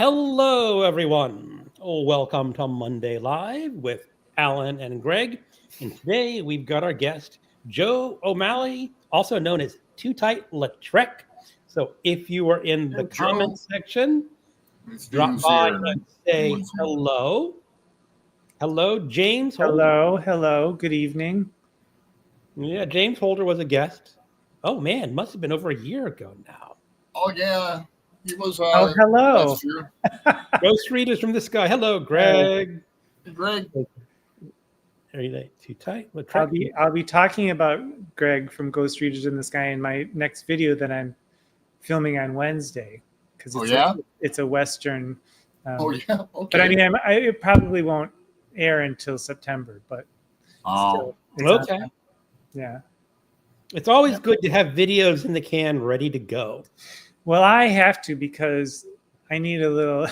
Hello, everyone. Welcome to Monday Live with Alan and Greg. And today we've got our guest, Joe O'Malley, also known as Tootight Lautrec. So if you are in the comment section, drop by and say hello. Hello, James Holder. Hello. Good evening. Yeah, James Holder was a guest. Oh, man, must have been over a year ago now. Oh, yeah. He was. Hello. Ghost Readers from the Sky. Hello, Greg. Hey, Greg. Are you too tight? I'll be talking about Greg from Ghost Readers in the Sky in my next video that I'm filming on Wednesday because it's a Western. Okay. But I mean, it probably won't air until September. But still, okay. Yeah. It's always good to have videos in the can ready to go. Well, I have to because I need a little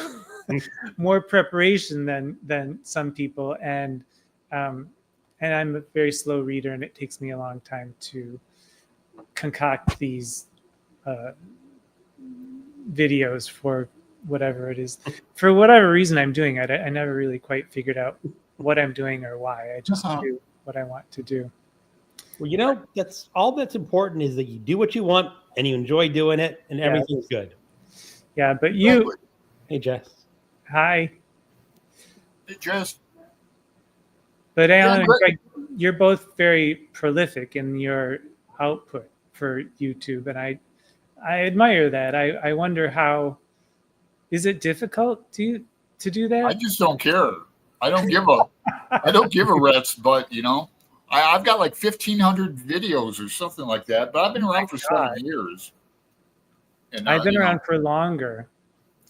more preparation than some people, and I'm a very slow reader, and it takes me a long time to concoct these videos for whatever it is. For whatever reason I'm doing it, I never really quite figured out what I'm doing or why. I just do what I want to do. Well, that's all that's important is that you do what you want and you enjoy doing it, and everything's good. Yeah, but you... Hey, Jess. Hi. Hey, Jess. But Alan and Greg, you're both very prolific in your output for YouTube, and I admire that. I wonder how... Is it difficult to do that? I just don't care. I don't give a rat's butt, you know. I've got like 1,500 videos or something like that, but I've been around for 7 years. And I've been around for longer.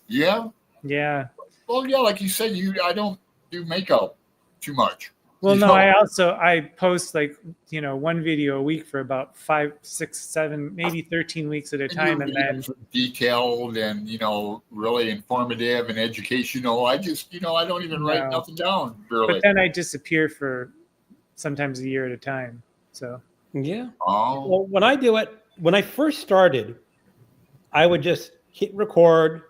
Yeah? Yeah. Well, yeah, like you said, I don't do makeup too much. Well, no, I post one video a week for about 5, 6, 7, maybe 13 weeks at a time, and then detailed and really informative and educational. I just I don't even write nothing down really. But then I disappear for sometimes a year at a time. So yeah. Oh. Well, when I do it, when I first started, I would just hit record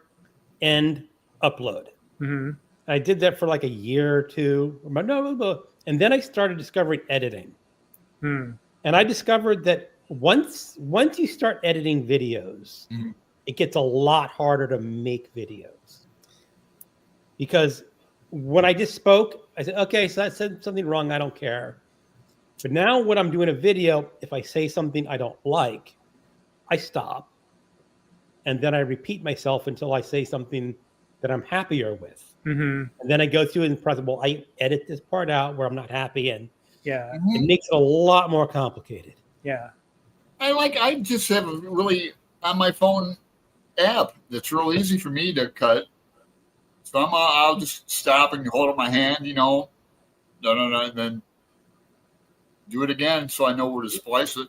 and upload. Mm-hmm. I did that for like a year or two. And then I started discovering editing. And I discovered that once you start editing videos, it gets a lot harder to make videos. Because when I just spoke, I said, okay, so I said something wrong. I don't care. But now when I'm doing a video, if I say something I don't like, I stop. And then I repeat myself until I say something that I'm happier with. Mm-hmm. And then I go through and press, well, I edit this part out where I'm not happy. And it makes it a lot more complicated. Yeah. I just have a really on my phone app that's real easy for me to cut. So I'll just stop and hold up my hand, and then do it again so I know where to splice it.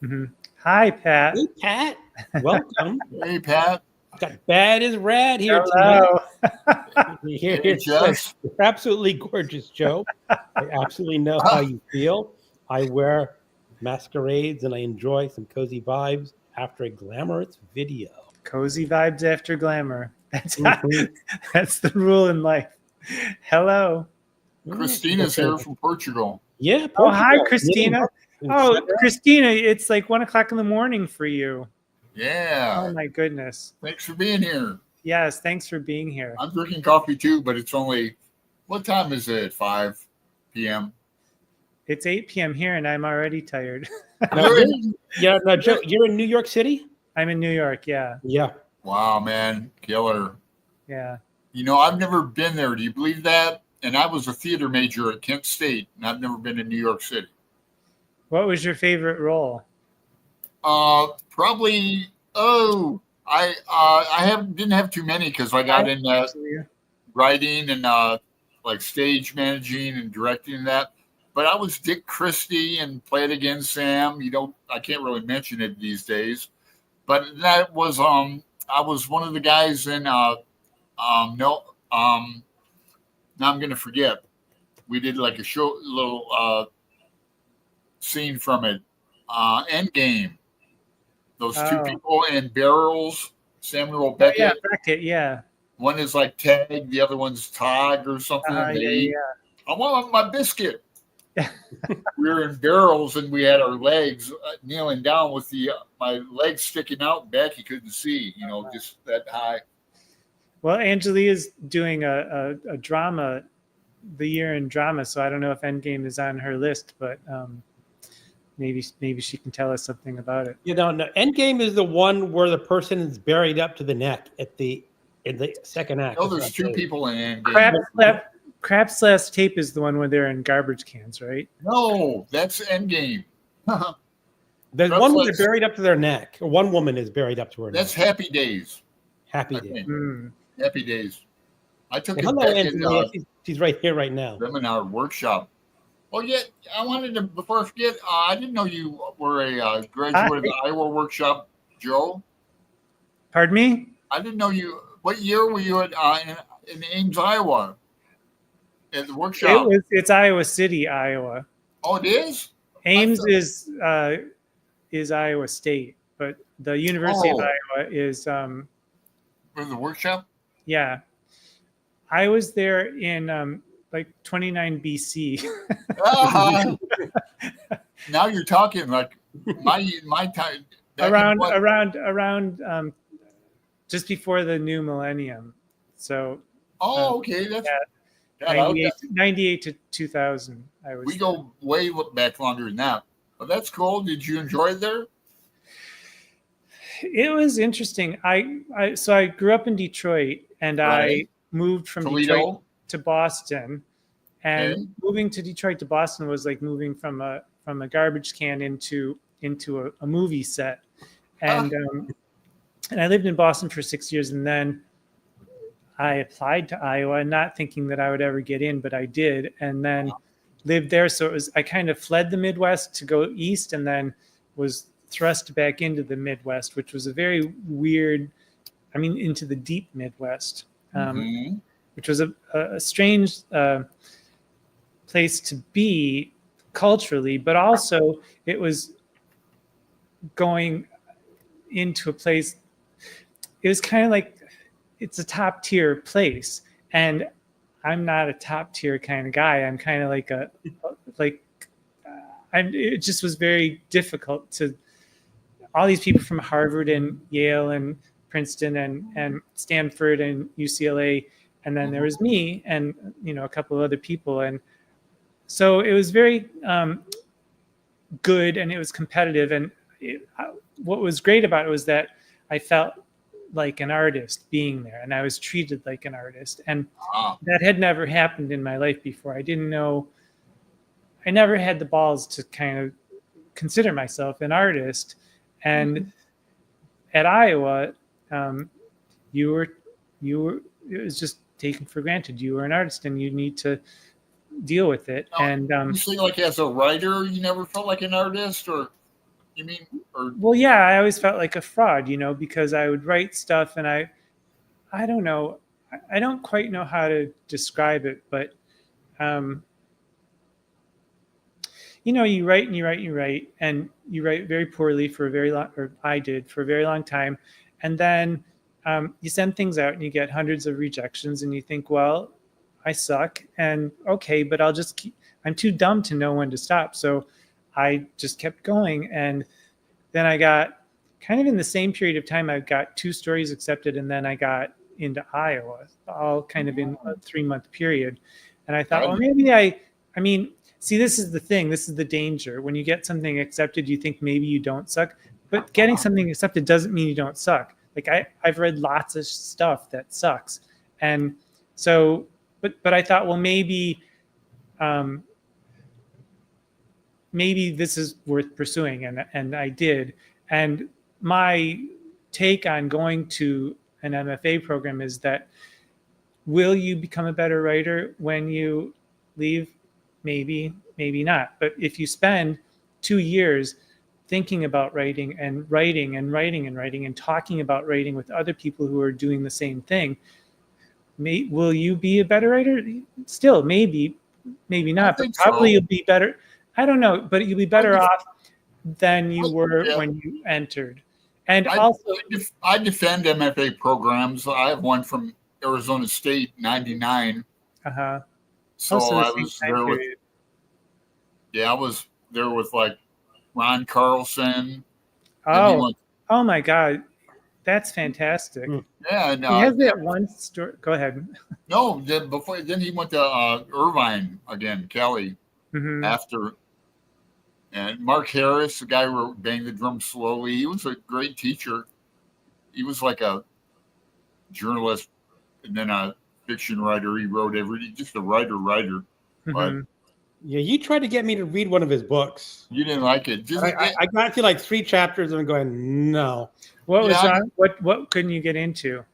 Mm-hmm. Hi, Pat. Hey, Pat. Welcome. Hey, Pat. Got Bad as Rad here Hello. tonight. You're absolutely gorgeous, Joe. I absolutely know how you feel. I wear masquerades and I enjoy some cozy vibes after a glamorous video. Cozy vibes after glamour. That's the rule in life. Hello. Christina's here from Portugal. Yeah. Portugal. Oh, hi, Christina. Oh, Christina, it's like 1 o'clock in the morning for you. Yeah. Oh, my goodness. Thanks for being here. Yes, thanks for being here. I'm drinking coffee too, but it's only, what time is it? 5 p.m.? It's 8 p.m. here, and I'm already tired. Now, Joe, you're in New York City? I'm in New York, yeah. Yeah. Wow, man. Killer. Yeah. I've never been there. Do you believe that? And I was a theater major at Kent State, and I've never been to New York City. What was your favorite role? Probably. I didn't have too many because I got in writing and like stage managing and directing that. But I was Dick Christie and Play It Again, Sam. I can't really mention it these days. But that was I was one of the guys in now I'm gonna forget. We did like a little scene from it. Endgame. Those two people in barrels, Samuel Beckett. Beckett, yeah. One is like tag, the other one's tog or something. Yeah. I want my biscuit. We were in barrels and we had our legs kneeling down with my legs sticking out. Back you couldn't see, just that high. Well, Angelia is doing a drama, the year in drama. So I don't know if Endgame is on her list, but maybe she can tell us something about it. No, Endgame is the one where the person is buried up to the neck in the second act. No, there's two people in Endgame. Crap's Last Tape is the one where they're in garbage cans, right? No, that's Endgame. There's one where they're buried up to their neck. One woman is buried up to her neck. That's Happy Days. Happy Days. Happy Days. I took it Hello, back Angelia. She's right here right now. Seminar workshop. Oh, yeah, I wanted to, before I forget, I didn't know you were a graduate of the Iowa workshop, Joe. Pardon me? I didn't know you. What year were you in Ames, Iowa? At the workshop? It's Iowa City, Iowa. Oh, it is? Ames is Iowa State, but the University of Iowa is. For the workshop? Yeah. I was there in like 29 BC. Now you're talking like my time. Around just before the new millennium. So. Okay, that's. 98 to 2000. We go way back longer than that. But that's cool. Did you enjoy it there? It was interesting. So I grew up in Detroit, and I moved from Toledo. Detroit to Boston. And moving to Detroit to Boston was like moving from a garbage can into a movie set. And and I lived in Boston for 6 years, and then I applied to Iowa, not thinking that I would ever get in, but I did, and then lived there. So I kind of fled the Midwest to go east, and then was thrust back into the Midwest, which was a very weird, into the deep Midwest, which was a strange place to be culturally, but also it was going into a place, it was kind of like, it's a top tier place, and I'm not a top tier kind of guy. I'm kind of it just was very difficult to, all these people from Harvard and Yale and Princeton and Stanford and UCLA. And then there was me and, a couple of other people. And so it was very good, and it was competitive. And what was great about it was that I felt like an artist being there, and I was treated like an artist, and that had never happened in my life before. I never had the balls to kind of consider myself an artist. And at Iowa, you were it was just taken for granted. You were an artist, and you need to deal with it. And you say, like, as a writer, you never felt like an artist, or you mean? Well, yeah, I always felt like a fraud, because I would write stuff, and I don't know, I don't quite know how to describe it, but you write and you write and you write, and you write very poorly for a very long, or I did for a very long time, and then you send things out and you get hundreds of rejections, and you think, well, I suck, and okay, but I'll just keep. I'm too dumb to know when to stop, so I just kept going. And then I got kind of in the same period of time, I got 2 stories accepted, and then I got into Iowa, all kind of in a 3-month period. And I thought, well, maybe see, this is the thing. This is the danger. When you get something accepted, you think maybe you don't suck, but getting something accepted doesn't mean you don't suck. Like I've read lots of stuff that sucks. And so, but I thought, well, maybe this is worth pursuing, and I did. And my take on going to an MFA program is that, will you become a better writer when you leave? Maybe, maybe not. But if you spend 2 years thinking about writing and writing and writing and writing and talking about writing with other people who are doing the same thing, will you be a better writer? Still, maybe not, but probably you'll be better. I don't know, but you'll be better off than you were when you entered. And I defend MFA programs. I have one from Arizona State '99. Uh-huh. So Also the I same was time there with period. I was there with like Ron Carlson. And he Oh, went, oh my God. That's fantastic. Mm. yeah, and He has that one story. Go ahead. no, then he went to Irvine again, Kelly Hmm. after. And Mark Harris, the guy who wrote Bang the Drum Slowly, he was a great teacher. He was like a journalist and then a fiction writer. He wrote just a writer. But Hmm. Yeah, you tried to get me to read one of his books. you didn't like it. I got to like 3 chapters and I'm going, no. What was Yeah. wrong? What couldn't you get into?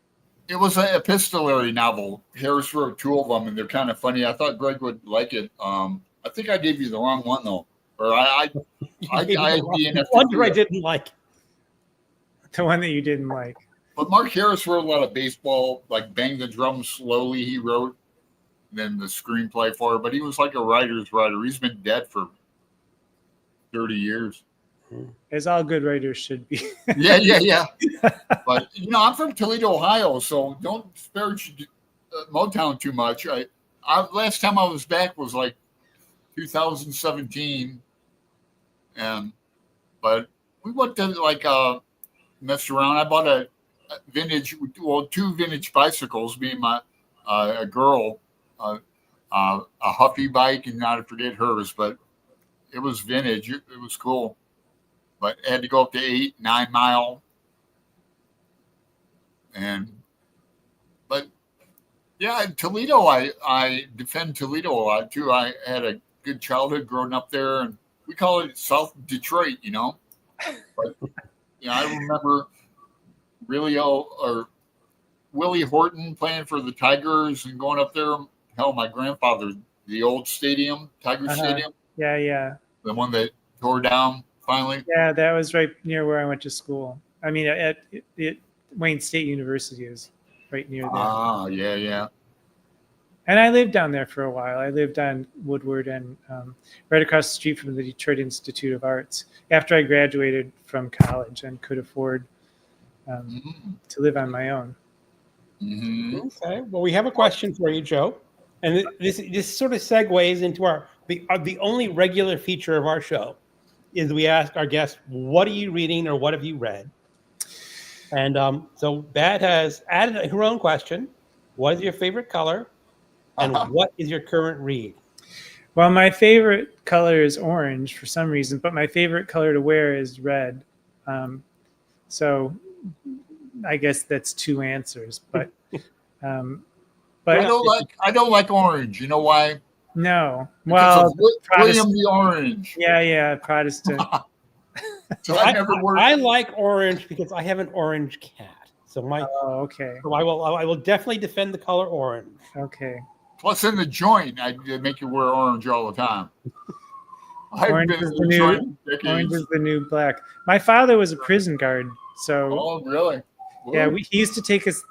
It was an epistolary novel. Harris wrote 2 of them, and they're kind of funny. I thought Greg would like it. I think I gave you the wrong one though, or The DNF'd one you. I didn't like. The one that you didn't like. But Mark Harris wrote a lot of baseball, like Bang the Drum Slowly. He wrote then the screenplay for it. But he was like a writer's writer. He's been dead for 30 years. As all good writers should be. Yeah. But I'm from Toledo, Ohio, so don't disparage Motown too much. I last time I was back was like 2017, but we went to like messed around. I bought a vintage, 2 vintage bicycles. Me and my a girl, a Huffy bike, and not to forget hers, but it was vintage. It was cool. But I had to go up to 8-9 mile. But yeah, Toledo, I defend Toledo a lot too. I had a good childhood growing up there, and we call it South Detroit, But I remember Willie Horton playing for the Tigers and going up there. Hell, my grandfather, the old stadium, Tiger Stadium. Yeah. The one that tore down finally. Yeah, that was right near where I went to school. I mean, at Wayne State University is right near there. Ah, yeah. And I lived down there for a while. I lived on Woodward and right across the street from the Detroit Institute of Arts after I graduated from college and could afford to live on my own. Mm-hmm. Okay. Well, we have a question for you, Joe. And this sort of segues into the only regular feature of our show is we ask our guests, what are you reading or what have you read? And so Bat has added her own question. What is your favorite color? And what is your current read? Well, my favorite color is orange for some reason, but my favorite color to wear is red. So I guess that's 2 answers. But I don't like orange. You know why? No. Because Well, of William the Orange. Yeah, Protestant. So I like orange because I have an orange cat. So okay. So I will definitely defend the color orange. Okay. Plus, in the joint, I make you wear orange all the time. Orange is the new black. My father was a prison guard, so. Oh, really? Whoa. Yeah, he used to take us.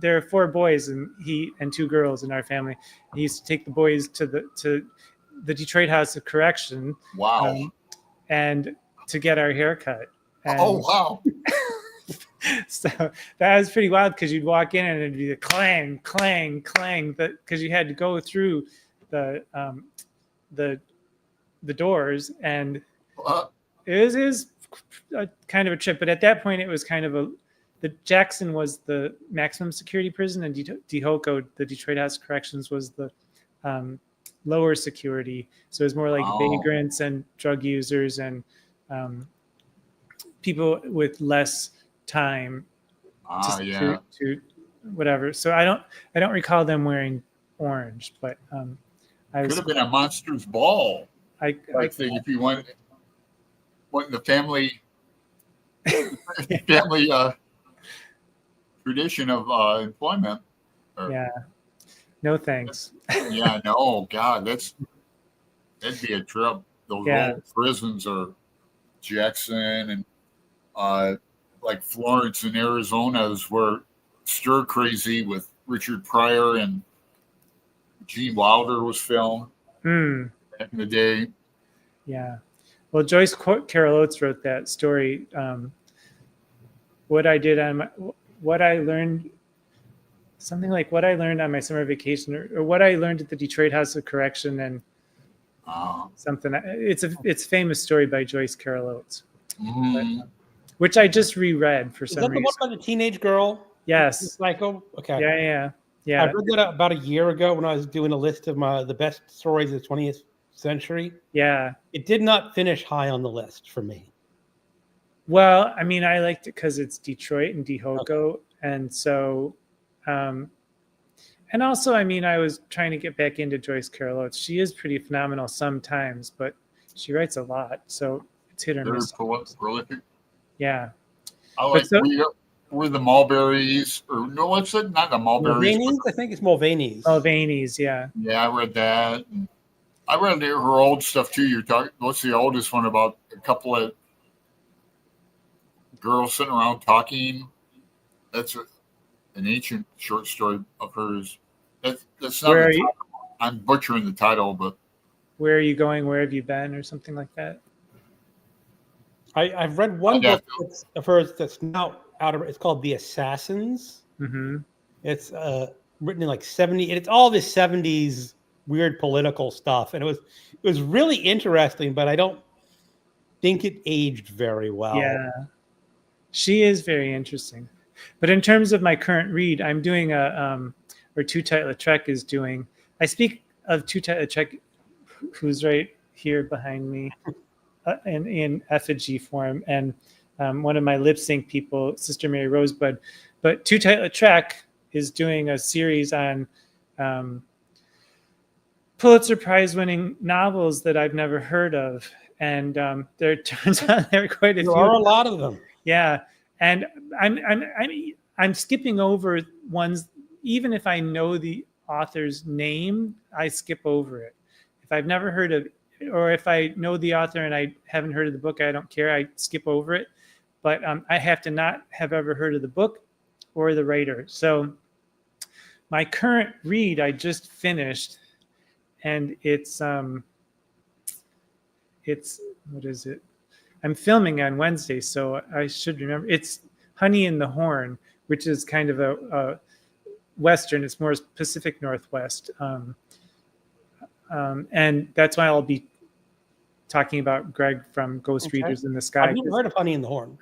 There are 4 boys and 2 girls in our family. He used to take the boys to the Detroit House of Correction. Wow. And to get our hair cut. And oh wow. So that was pretty wild because you'd walk in and it'd be the clang, clang, clang, because you had to go through the doors, and it was kind of a trip. But at that point, it was kind of the Jackson was the maximum security prison, and DeHoco, the Detroit House of Corrections, was the lower security. So it was more like vagrants and drug users and people with less time to whatever. So I don't recall them wearing orange, but could have been a monster's ball. I think if you went the family tradition of employment. Yeah. No thanks. Yeah, no, God, that'd be a trip. Those old prisons are Jackson and like Florence in Arizona is where Stir Crazy with Richard Pryor and Gene Wilder was filmed back in the day. Yeah. Well, Joyce Carol Oates wrote that story. What I learned something like What I Learned on My Summer Vacation, or What I Learned at the Detroit House of Correction, and something. It's a famous story by Joyce Carol Oates, which I just reread for some reason. Is that the one about the teenage girl? Yes. Psycho? Okay. Yeah. I read that about a year ago when I was doing a list of the best stories of the 20th century. Yeah. It did not finish high on the list for me. Well, I mean, I liked it because it's Detroit and Dihoko. And so, and also, I mean, I was trying to get back into Joyce Carol Oates. She is pretty phenomenal sometimes, but she writes a lot. So it's hit or miss. Prolific. Yeah. I like we're the Mulberries, or no, what's it? Not the Mulberries. Mulvaney's? I think it's Mulvaney's. Mulvaney's, yeah. Yeah, I read that. I read her old stuff too. You're talking. What's the oldest one about? A couple of girls sitting around talking. That's an ancient short story of hers. That's not. I'm butchering the title, but Where Are You Going? Where Have You Been? Or something like that. I've read one book of hers that's now out of. It's called The Assassins. Mm-hmm. It's written in like 70. It's all this 70s weird political stuff, and it was really interesting, but I don't think it aged very well. Yeah, she is very interesting. But in terms of my current read, I'm doing or Tootight Lautrec is doing. I speak of Tootight Lautrec, who's right here behind me, in effigy form, and one of my lip sync people, Sister Mary Rosebud. But Tootight Lautrec is doing a series on Pulitzer Prize-winning novels that I've never heard of, and there turns out there are quite a few. There are a lot of them. Yeah, and I'm skipping over ones, even if I know the author's name, I skip over it. If I've never heard of, or if I know the author and I haven't heard of the book, I don't care. I skip over it. But I have to not have ever heard of the book or the writer. So my current read I just finished, and it's what is it? I'm filming on Wednesday, so I should remember. It's Honey in the Horn, which is kind of a Western. It's more Pacific Northwest. And that's why I'll be talking about Greg from Ghost Readers in the Sky. I've never heard of Honey in the Horn.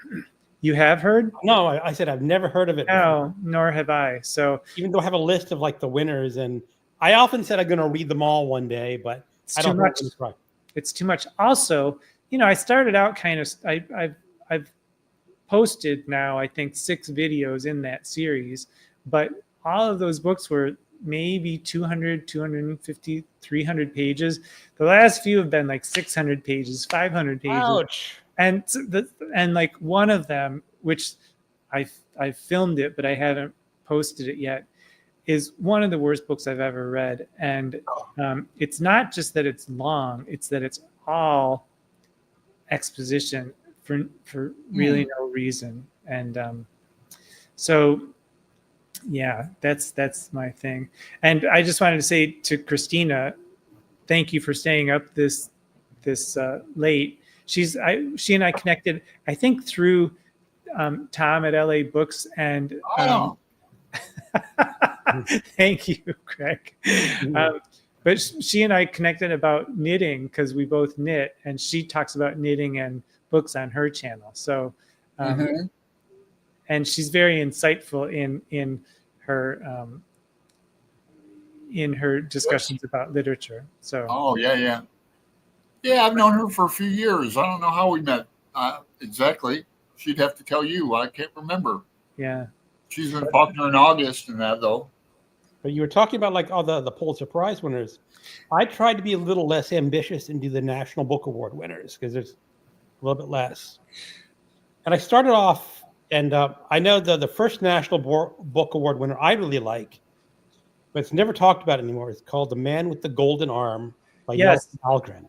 You have heard? No, I said I've never heard of it. No, nor have I. So even though I have a list of like the winners, and I often said I'm going to read them all one day, but it's I don't too much. It's too much. Also, I started out kind of. I've posted now, I think, 6 videos in that series, but all of those books were maybe 200, 250, 300 pages. The last few have been like 600 pages, 500 pages. Ouch. And like one of them, which I filmed it, but I haven't posted it yet, is one of the worst books I've ever read. And it's not just that it's long, it's that it's all exposition for really no reason. And so yeah, that's my thing. And I just wanted to say to Christina, thank you for staying up this late. She and I connected, I think, through Tom at LA Books, and thank you, Craig. But she and I connected about knitting because we both knit, and she talks about knitting and books on her channel. So, and she's very insightful in her discussions about literature. So, yeah, I've known her for a few years. I don't know how we met exactly. She'd have to tell you. I can't remember. Yeah, she's been popular in August and that though. But you were talking about like all the Pulitzer Prize winners. I tried to be a little less ambitious and do the National Book Award winners because there's a little bit less. And I started off, and I know the first National Book Award winner I really like, but it's never talked about anymore. It's called The Man with the Golden Arm by Nelson Algren.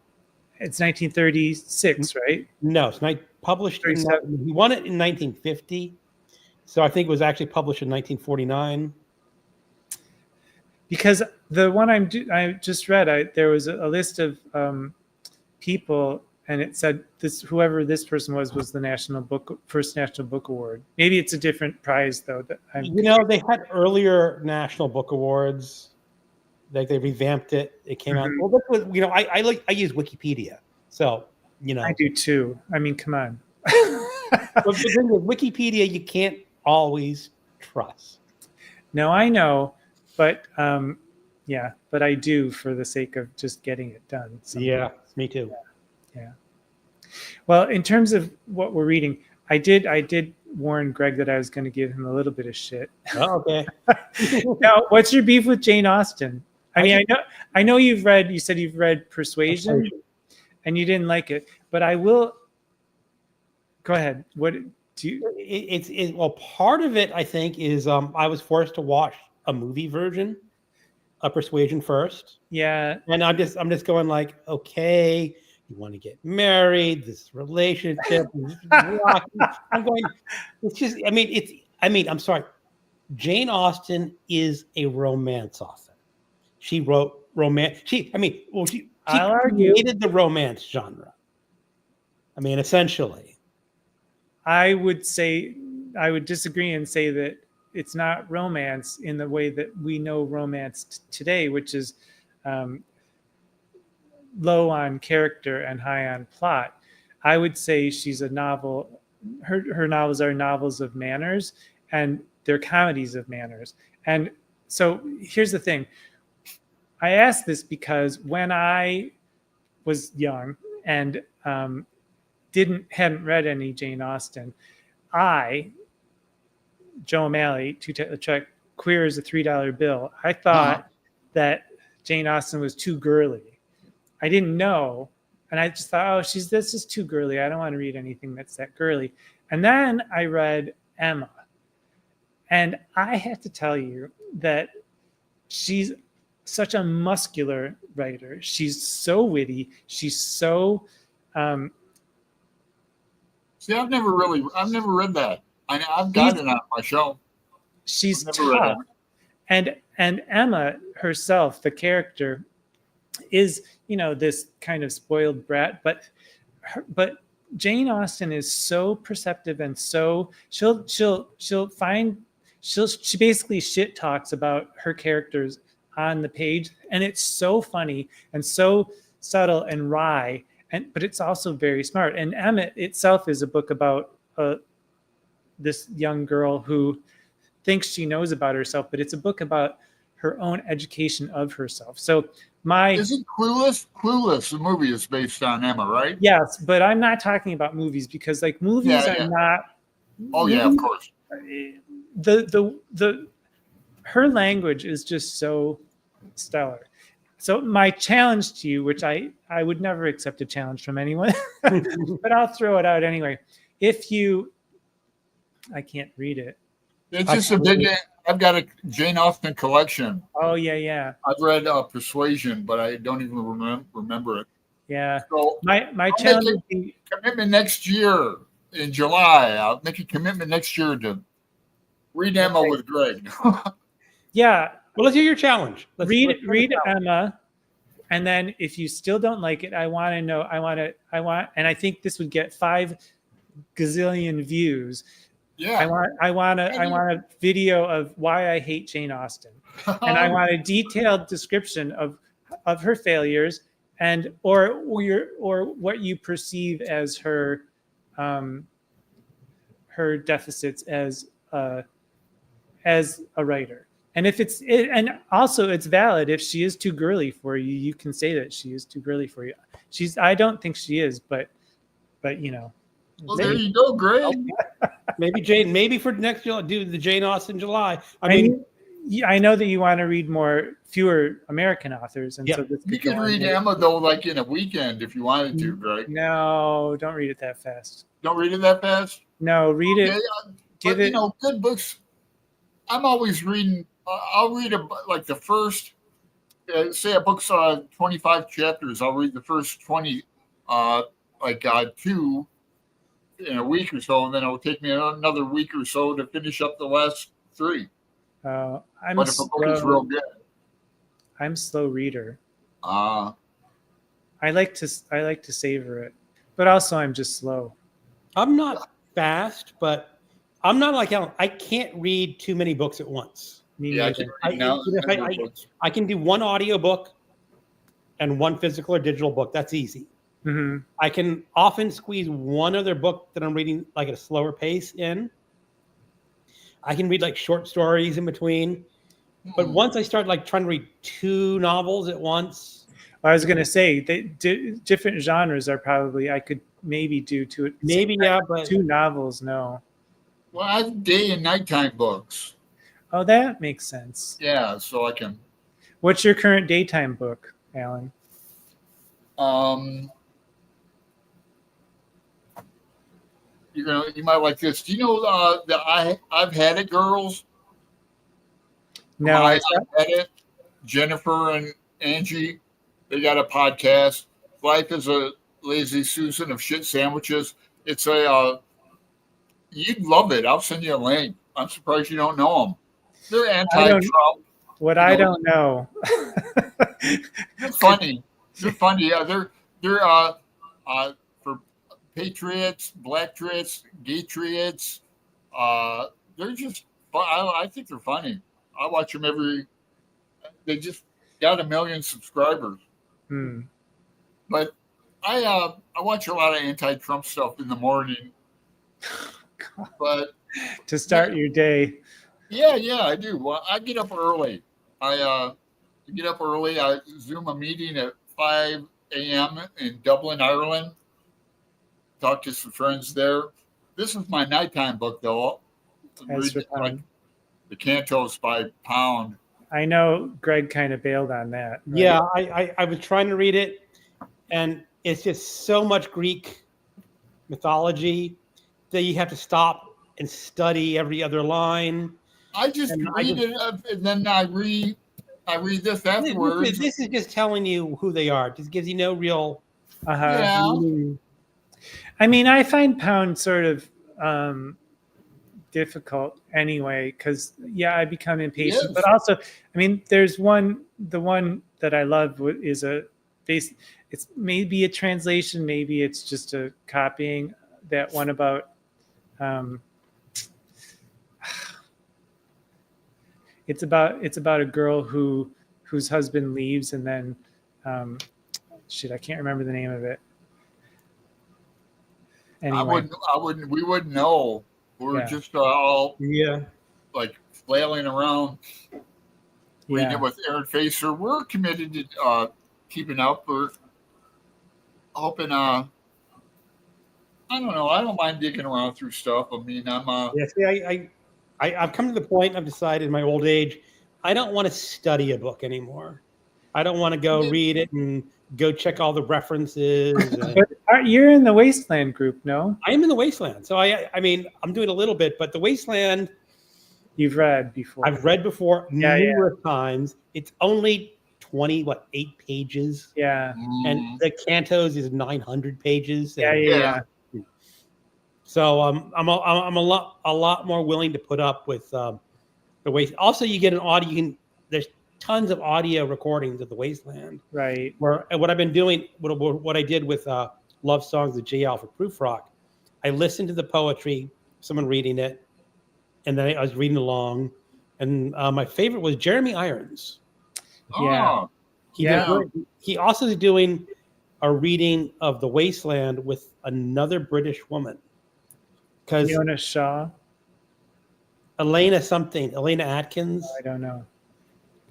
It's 1936, right? No, it's not published. He won it in 1950, so I think it was actually published in 1949. Because the one I just read, there was a list of people, and it said whoever this person was the first National Book Award. Maybe it's a different prize though. They had earlier National Book Awards. Like they revamped it. It came out. Well, that's what, I use Wikipedia, so I do too. I mean, come on. But the thing with Wikipedia, you can't always trust. No, I know, but but I do for the sake of just getting it done. Sometimes. Yeah, me too. Yeah. Well, in terms of what we're reading, I did warn Greg that I was going to give him a little bit of shit. Oh, okay. Now, what's your beef with Jane Austen? I mean, I know you said you've read Persuasion, and you didn't like it, but I will. Go ahead. What do you? Well, part of it I think is I was forced to watch a movie version of Persuasion first. Yeah. And I'm just going like, okay, you want to get married, this relationship is rocky. I'm going, it's just, I'm sorry. Jane Austen is a romance author. She wrote romance. She created the romance genre. I mean, essentially. I would disagree and say that it's not romance in the way that we know romance today, which is low on character and high on plot. I would say she's a novel. Her novels are novels of manners, and they're comedies of manners. And so here's the thing. I asked this because when I was young and hadn't read any Jane Austen, Joe O'Malley, Tootight, Lautrec, queer as a $3 bill, I thought that Jane Austen was too girly. I didn't know, and I just thought, this is too girly. I don't want to read anything that's that girly. And then I read Emma, and I have to tell you that she's such a muscular writer. She's so witty. She's so. See, I've never read that. I've got it on my shelf. She's tough, and Emma herself, the character, is this kind of spoiled brat, but Jane Austen is so perceptive, and so she basically shit talks about her characters on the page, and it's so funny and so subtle and wry, but it's also very smart. And Emma itself is a book about this young girl who thinks she knows about herself, but it's a book about her own education of herself. So isn't Clueless? Clueless, the movie is based on Emma, right? Yes, but I'm not talking about movies because movies are not. Oh yeah, of course. Her language is just so stellar. So my challenge to you, which I would never accept a challenge from anyone, but I'll throw it out anyway. I can't read it. It's just a big. I've got a Jane Austen collection. Oh yeah. I've read Persuasion, but I don't even remember it. Yeah. So my challenge would be commitment next year in July. I'll make a commitment next year to read Emma with Greg. Yeah. Well, let's hear your challenge. Read Emma, and then if you still don't like it, I want to know. And I think this would get 5 gazillion views. Yeah. I want a video of why I hate Jane Austen, and I want a detailed description of her failures or what you perceive as her deficits as a writer. And and also it's valid if she is too girly for you. You can say that she is too girly for you. I don't think she is, but Well, there you go, Greg. Maybe for next July, do the Jane Austen July. I know that you want to read fewer American authors, and so this you can read Emma though, like in a weekend if you wanted to, Greg. No, don't read it that fast. Don't read it that fast. No, read it. Give it. Good books. I'm always reading. I'll read like the first. Say a book's 25 chapters. I'll read the first 20, 2 in a week or so, and then it'll take me another week or so to finish up the last 3. But if a book is real good, I'm a slow reader. I I like to savor it. But also, I'm just slow. I'm not fast, but I'm not like Alan. I can't read too many books at once. Me Yeah, I neither. can read now. I can do one audio book and one physical or digital book. That's easy. Mm-hmm. I can often squeeze one other book that I'm reading like at a slower pace in. I can read like short stories in between. But once I start like trying to read 2 novels at once, I was going to say different genres are probably I could maybe do two. maybe yeah, but 2 novels. No. Well, I have day and nighttime books. Oh, that makes sense. Yeah, so I can. What's your current daytime book, Alan? You might like this. Do you know the I've Had It girls? No, I've Had It. Jennifer and Angie, they got a podcast. Life is a Lazy Susan of Shit Sandwiches. It's a you'd love it. I'll send you a link. I'm surprised you don't know them. They're anti-Trump. I don't know. They're funny. They're funny. Yeah, they're for patriots, black triots, gay triots. They're just fun. I think they're funny. I watch them they just got 1 million subscribers. But I watch a lot of anti-Trump stuff in the morning. But to start your day. Yeah, I do. Well, I get up early. I get up early. I Zoom a meeting at 5 a.m. in Dublin, Ireland. Talk to some friends there. This is my nighttime book, though. Like the Cantos by Pound. I know Greg kind of bailed on that. Right? Yeah, I was trying to read it, and it's just so much Greek mythology that you have to stop and study every other line. I just read it, and then I read this afterwards. This is just telling you who they are. It just gives you no real. Yeah. I mean, I find Pound sort of difficult anyway because I become impatient. Yes. But also, I mean, there's the one that I love is it's maybe a translation, maybe it's just a copying. That one about it's about a girl whose husband leaves and then I can't remember the name of it. Anyway. We wouldn't know. We're just all like flailing around reading it with Aaron Facer. We're committed to keeping up. We're hoping I don't know. I don't mind digging around through stuff. I mean, I've come to the point I've decided in my old age, I don't want to study a book anymore. I don't want to go read it and go check all the references. But you're in the Wasteland group, no? I am in the Wasteland. So I mean, I'm doing a little bit, but the Wasteland. You've read before. I've read before numerous times. It's only 8 pages. Yeah. And the Cantos is 900 pages. Yeah. So I'm a lot more willing to put up with the Waste. Also, you get an audio. There's tons of audio recordings of the Wasteland. Right. And what I've been doing, what I did with Love Songs of J. Alfred Prufrock, I listened to the poetry, someone reading it, and then I was reading along. And my favorite was Jeremy Irons. Yeah. He also is doing a reading of the Wasteland with another British woman. Fiona Shaw? Elena Atkins. Oh, I don't know.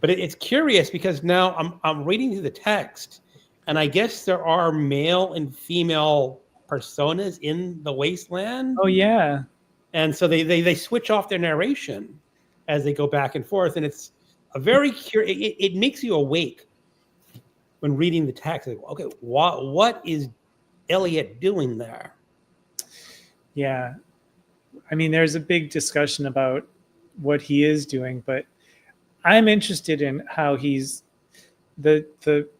But it's curious because now I'm reading through the text, and I guess there are male and female personas in the Wasteland. Oh yeah. And so they switch off their narration as they go back and forth, and it's a very curious. It makes you awake when reading the text. Like, okay, what is Eliot doing there? Yeah. I mean, there's a big discussion about what he is doing, but I'm interested in how he's the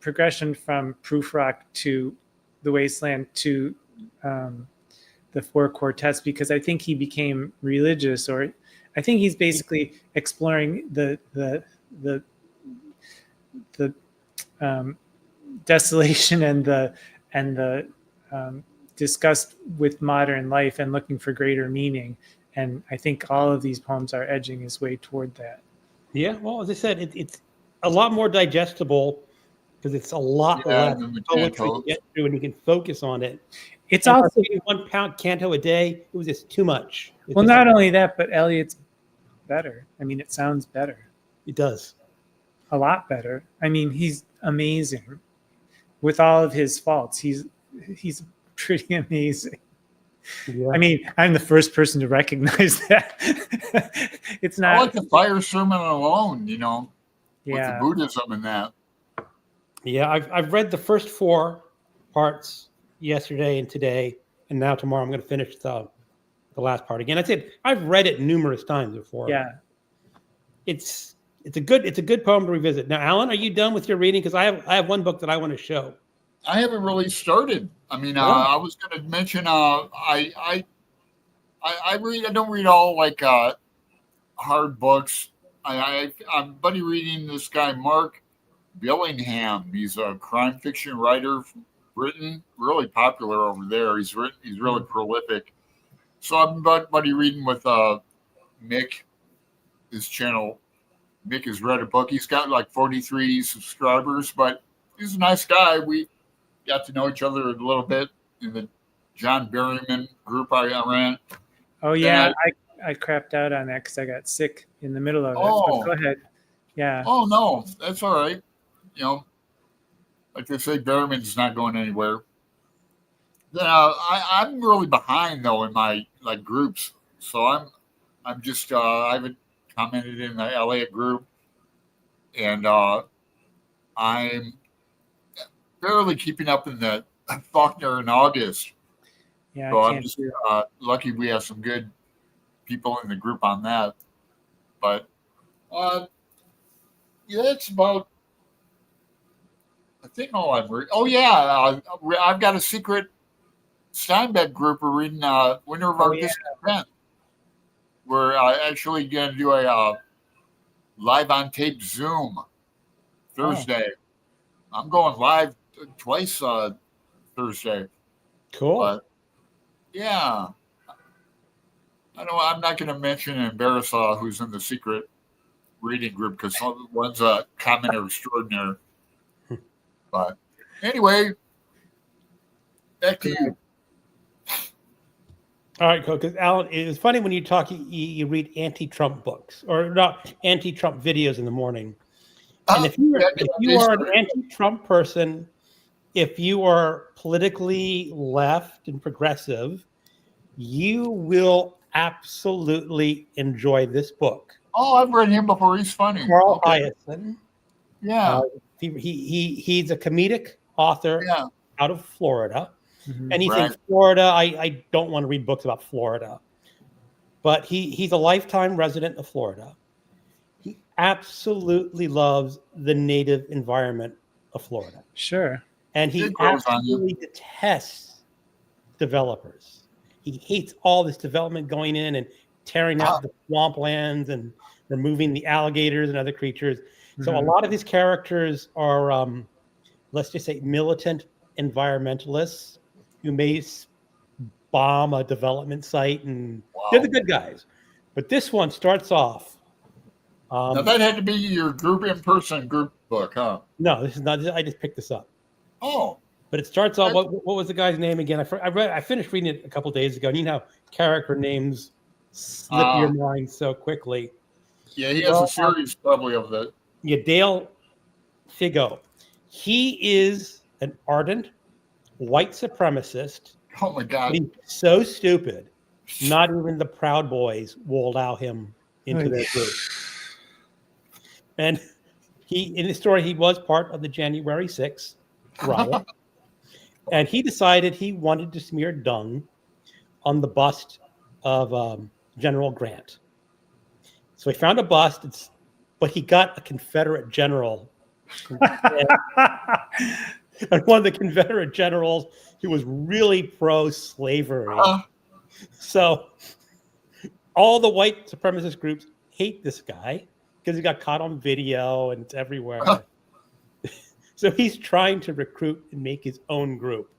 progression from Prufrock to the Wasteland to the 4 quartets, because I think he became religious, or I think he's basically exploring the desolation and the disgust with modern life and looking for greater meaning. And I think all of these poems are edging his way toward that. Yeah, well, as I said, it's a lot more digestible because it's a lot less poetry to get through, and you can focus on it. It's and also 1 pound canto a day. It was just too much. Well, not only that, but Eliot's better. I mean, it sounds better. It does. A lot better. I mean, he's amazing with all of his faults. He's pretty amazing. Yeah. I mean, I'm the first person to recognize that. It's not. I like the fire sermon alone, you know, with Yeah. the Buddhism and that. Yeah, I've read the first 4 parts yesterday and today, and now tomorrow I'm going to finish the last part again. I said I've read it numerous times before. Yeah. It's a good poem to revisit. Now, Alan, are you done with your reading? Because I have one book that I want to show. I haven't really started. I mean, I was going to mention I don't read all like hard books. I'm buddy reading this guy Mark Billingham. He's a crime fiction writer from Britain, really popular over there. He's really prolific. So I'm buddy reading with Mick. His channel. Mick has read a book. He's got like 43 subscribers, but he's a nice guy. We got to know each other a little bit in the John Berryman group I ran. Oh yeah, I crapped out on that because I got sick in the middle of it. But go ahead. Yeah. Oh no, that's all right. You know, like they say, Berryman's not going anywhere. I'm really behind though in my like groups, so I'm just I haven't commented in the Elliott group, and I'm barely keeping up in the Faulkner in August. Yeah, so I'm just lucky we have some good people in the group on that. But yeah, that's about. I think all I've read. Oh yeah, I've got a secret Steinbeck group. We're reading Winter of Our Discontent. We're actually going to do a live on tape Zoom Thursday. I'm going live twice Thursday. Cool. But, yeah. I'm not going to mention and embarrass who's in the secret reading group because one's a commenter extraordinaire. But anyway, back to you. All right, cool. Because Alan, it's funny when you talk, you read anti-Trump books or not anti-Trump videos in the morning. And if you are an anti-Trump person, if you are politically left and progressive, you will absolutely enjoy this book. Oh, I've read him before. He's funny. Carl Hiaasen. Yeah. He's a comedic author out of Florida. Mm-hmm. And he thinks Florida, I don't want to read books about Florida. But he's a lifetime resident of Florida. He absolutely loves the native environment of Florida. Sure. And he absolutely detests developers. He hates all this development going in and tearing out the swamplands and removing the alligators and other creatures. So a lot of his characters are, let's just say, militant environmentalists who may bomb a development site, and they're the good guys. But this one starts off. Now that had to be your group in-person group book, huh? No, this is not. I just picked this up. Oh. But it starts off. What was the guy's name again? I finished reading it a couple days ago. And you know how character names slip your mind so quickly. Yeah, he has a series probably of that. Yeah, Dale Figo. He is an ardent white supremacist. Oh my God! He's so stupid. Not even the Proud Boys will allow him into their group. And in the story, he was part of the January 6th riot. And he decided he wanted to smear dung on the bust of General Grant. So he found a bust, but he got a Confederate general. And one of the Confederate generals who was really pro-slavery. So all the white supremacist groups hate this guy because he got caught on video and it's everywhere. So he's trying to recruit and make his own group.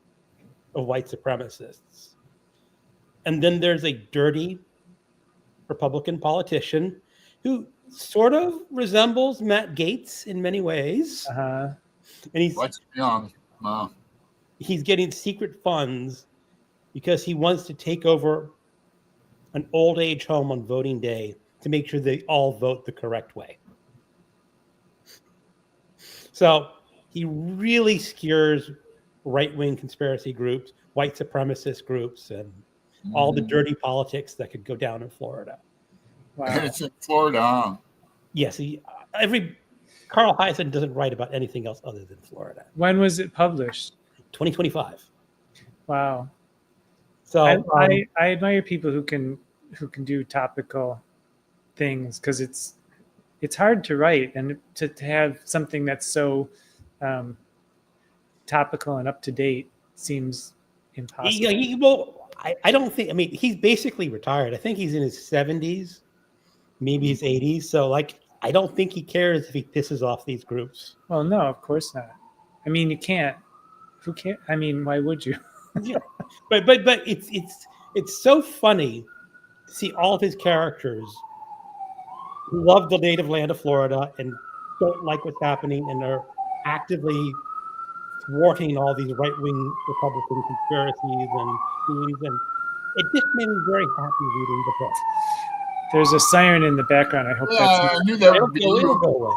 of white supremacists. And then there's a dirty Republican politician who sort of resembles Matt Gaetz in many ways. Uh-huh. And he's young. Wow. He's getting secret funds because he wants to take over an old age home on voting day to make sure they all vote the correct way. So he really skewers right-wing conspiracy groups, white supremacist groups, and all the dirty politics that could go down in Florida. Wow. It's in Florida, huh? Yes, Carl Hiaasen doesn't write about anything else other than Florida. When was it published? 2025. Wow. So I admire people who can do topical things, because it's hard to write, and to have something that's so topical and up to date seems impossible. I don't think. I mean, he's basically retired. I think he's in his 70s, maybe his 80s. So, like, I don't think he cares if he pisses off these groups. Well, no, of course not. I mean, you can't. Who can't? I mean, why would you? Yeah, but it's so funny to see all of his characters who love the native land of Florida and don't like what's happening and are actively thwarting all these right-wing Republican conspiracies and schemes, and it just made me very happy reading the book. There's a siren in the background. I hope Yeah, that's I knew that would be It'll you. go away.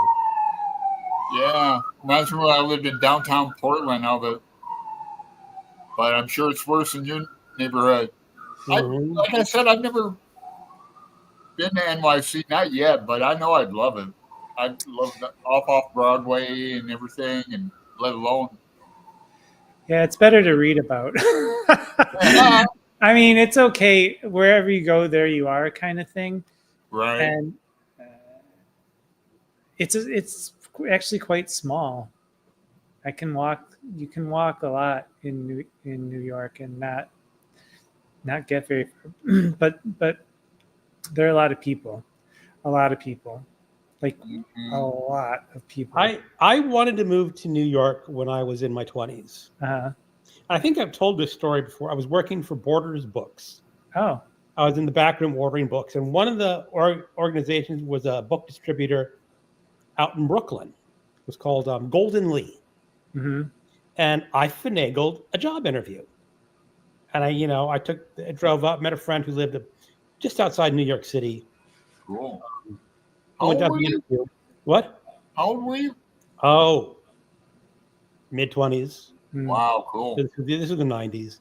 Yeah, reminds me when I lived in downtown Portland. But I'm sure it's worse in your neighborhood. Mhm. Like I said, I've never been to NYC, not yet, but I know I'd love it. I'd love that off Broadway and everything, and let alone. Yeah, it's better to read about. I mean, it's okay. Wherever you go, there you are, kind of thing. Right. And it's actually quite small. You can walk a lot in New York and not get very far. but there are a lot of people, like a lot of people. I wanted to move to New York when I was in my 20s. Uh-huh. I think I've told this story before. I was working for Borders Books. Oh. I was in the back room ordering books, and one of the organizations was a book distributor out in Brooklyn. It was called Golden Lee. Mm-hmm. And I finagled a job interview. And I drove up, met a friend who lived just outside New York City. Cool. I went down to the interview. What? How old were you? Oh, mid-20s. Wow, cool. This was the 90s.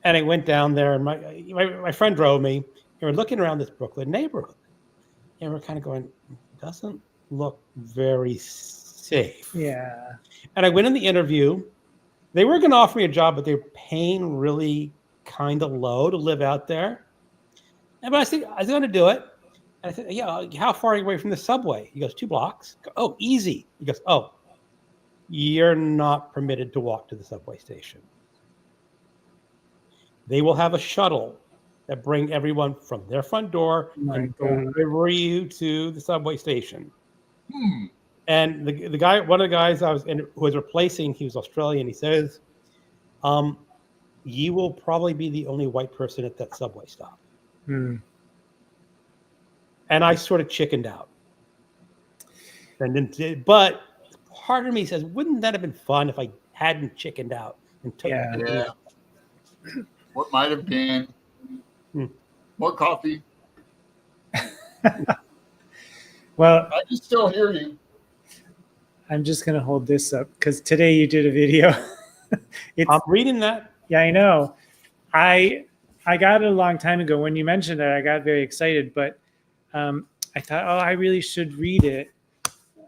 And I went down there, and my friend drove me. And we're looking around this Brooklyn neighborhood. And we're kind of going, doesn't look very safe. Yeah. And I went in the interview. They were going to offer me a job, but they were paying really kind of low to live out there. But I said, I was going to do it. And I said, yeah, how far are you away from the subway? He goes, 2 blocks. I go, oh, easy. He goes, oh, you're not permitted to walk to the subway station. They will have a shuttle that bring everyone from their front door and deliver you to the subway station. And the guy, one of the guys who was replacing, he was Australian. He says, "You will probably be the only white person at that subway stop." And I sort of chickened out. But part of me says, "Wouldn't that have been fun if I hadn't chickened out and took?" Yeah. What might have been more coffee. Well, I can still hear you. I'm just going to hold this up because today you did a video. I'm reading that. Yeah, I know. I got it a long time ago. When you mentioned it, I got very excited, but I thought, I really should read it.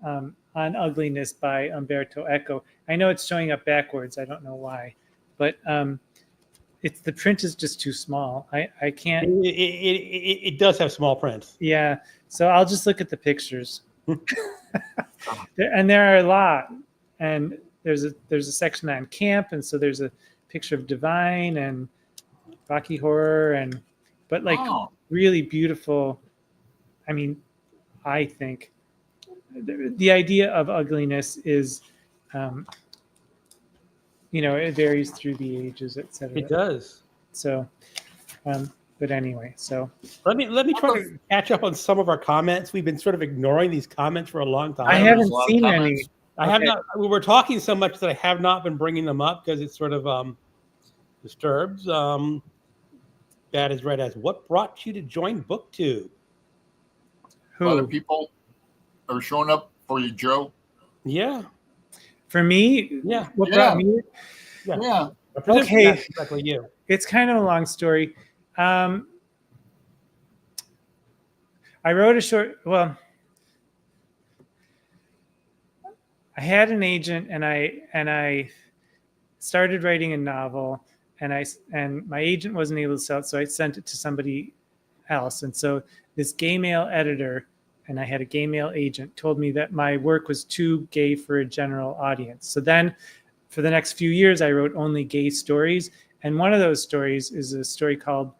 On Ugliness by Umberto Eco. I know it's showing up backwards. I don't know why, but the print is just too small. I can't. It does have small print. Yeah, so I'll just look at the pictures. And there are a lot, and there's a section on camp, and so there's a picture of Divine and Rocky Horror, but really beautiful. I mean, I think the idea of ugliness is it varies through the ages, etc. It does. So, but anyway, so Let me try to catch up on some of our comments. We've been sort of ignoring these comments for a long time. I There's haven't a lot of seen comments. any. I have not. We were talking so much that I have not been bringing them up because it sort of disturbs. That is right. As what brought you to join BookTube? A lot Who? of people are showing up for you, Joe. Yeah. For me? Yeah. What Yeah. brought me? Yeah. I presume Okay. that's exactly you. It's kind of a long story. I wrote a short. Well, I had an agent, and I started writing a novel, and my agent wasn't able to sell it, so I sent it to somebody else. And so this gay male editor, and I had a gay male agent, told me that my work was too gay for a general audience. So then, for the next few years, I wrote only gay stories, and one of those stories is a story called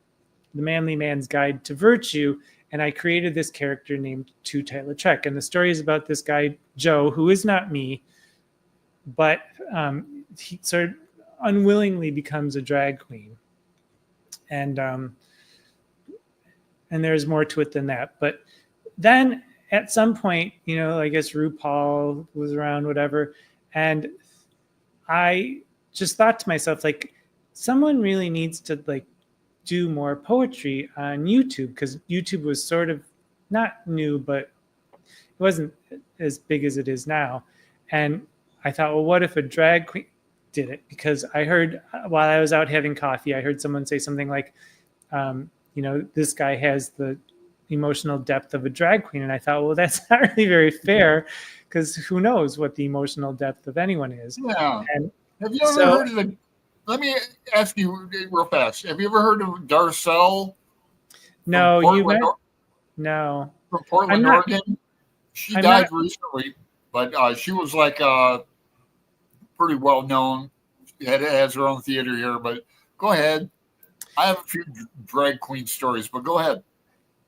The Manly Man's Guide to Virtue. And I created this character named Tootight Lautrec. And the story is about this guy, Joe, who is not me, but he sort of unwillingly becomes a drag queen. And there's more to it than that. But then at some point, I guess RuPaul was around, whatever. And I just thought to myself, like, someone really needs to, like, do more poetry on YouTube, because YouTube was sort of not new, but it wasn't as big as it is now. And I thought, well, what if a drag queen did it? Because I heard while I was out having coffee, I heard someone say something like, this guy has the emotional depth of a drag queen. And I thought, well, that's not really very fair, because who knows what the emotional depth of anyone is. Yeah. And have you ever heard of the? Let me ask you real fast. Have you ever heard of Darcel? No, No. From Portland, Oregon. She died recently, but she was like pretty well known. She has her own theater here. But go ahead. I have a few drag queen stories, but go ahead.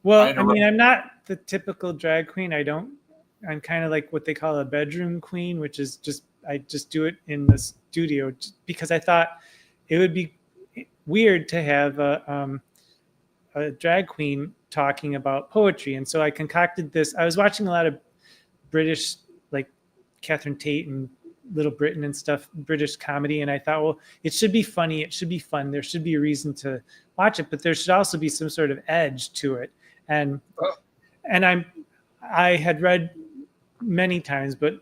Well, I mean, I'm not the typical drag queen. I'm kind of like what they call a bedroom queen, which is I just do it in the studio, because I thought it would be weird to have a drag queen talking about poetry. And so I concocted this. I was watching a lot of British, like Catherine Tate and Little Britain and stuff, British comedy. And I thought, well, it should be funny. It should be fun. There should be a reason to watch it, but there should also be some sort of edge to it. And I had read many times, but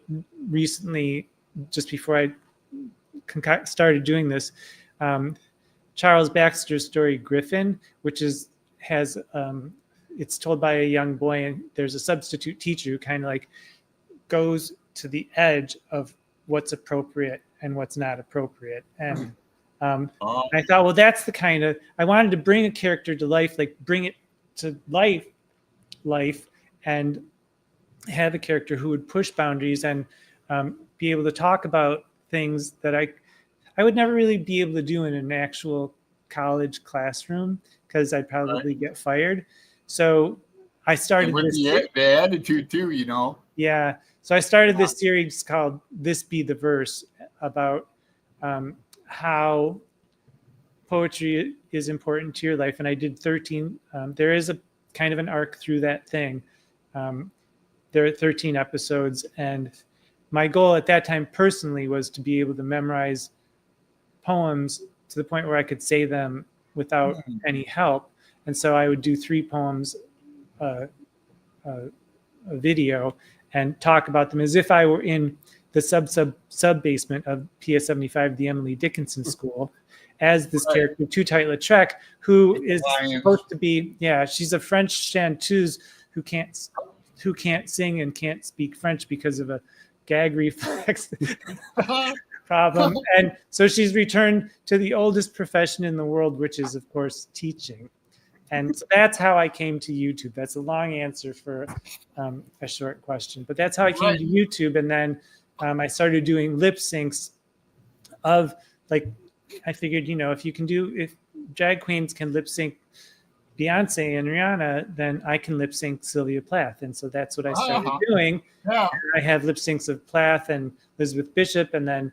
recently, just before I started doing this, Charles Baxter's story Griffin, which has it's told by a young boy, and there's a substitute teacher who kind of like goes to the edge of what's appropriate and what's not appropriate. And I thought, well, that's the kind of, I wanted to bring a character to life, like bring it to life, and have a character who would push boundaries and be able to talk about things that I would never really be able to do in an actual college classroom, because I'd probably get fired. So I started with the attitude too, Yeah. So I started this series called This Be the Verse, about how poetry is important to your life. And I did 13. There is a kind of an arc through that thing. There are 13 episodes. And my goal at that time personally was to be able to memorize poems to the point where I could say them without any help. And so I would do 3 poems, a video, and talk about them as if I were in the sub basement of PS 75, the Emily Dickinson School, as this character, Tootight Lautrec, who is supposed to be, she's a French chanteuse who can't sing and can't speak French because of a gag reflex problem. And so she's returned to the oldest profession in the world, which is, of course, teaching. And so that's how I came to YouTube. That's a long answer for a short question. But that's how I came to YouTube. And then I started doing lip syncs of, like, I figured, if drag queens can lip sync Beyonce and Rihanna, then I can lip sync Sylvia Plath. And so that's what I started doing. Yeah. I have lip syncs of Plath and Elizabeth Bishop. And then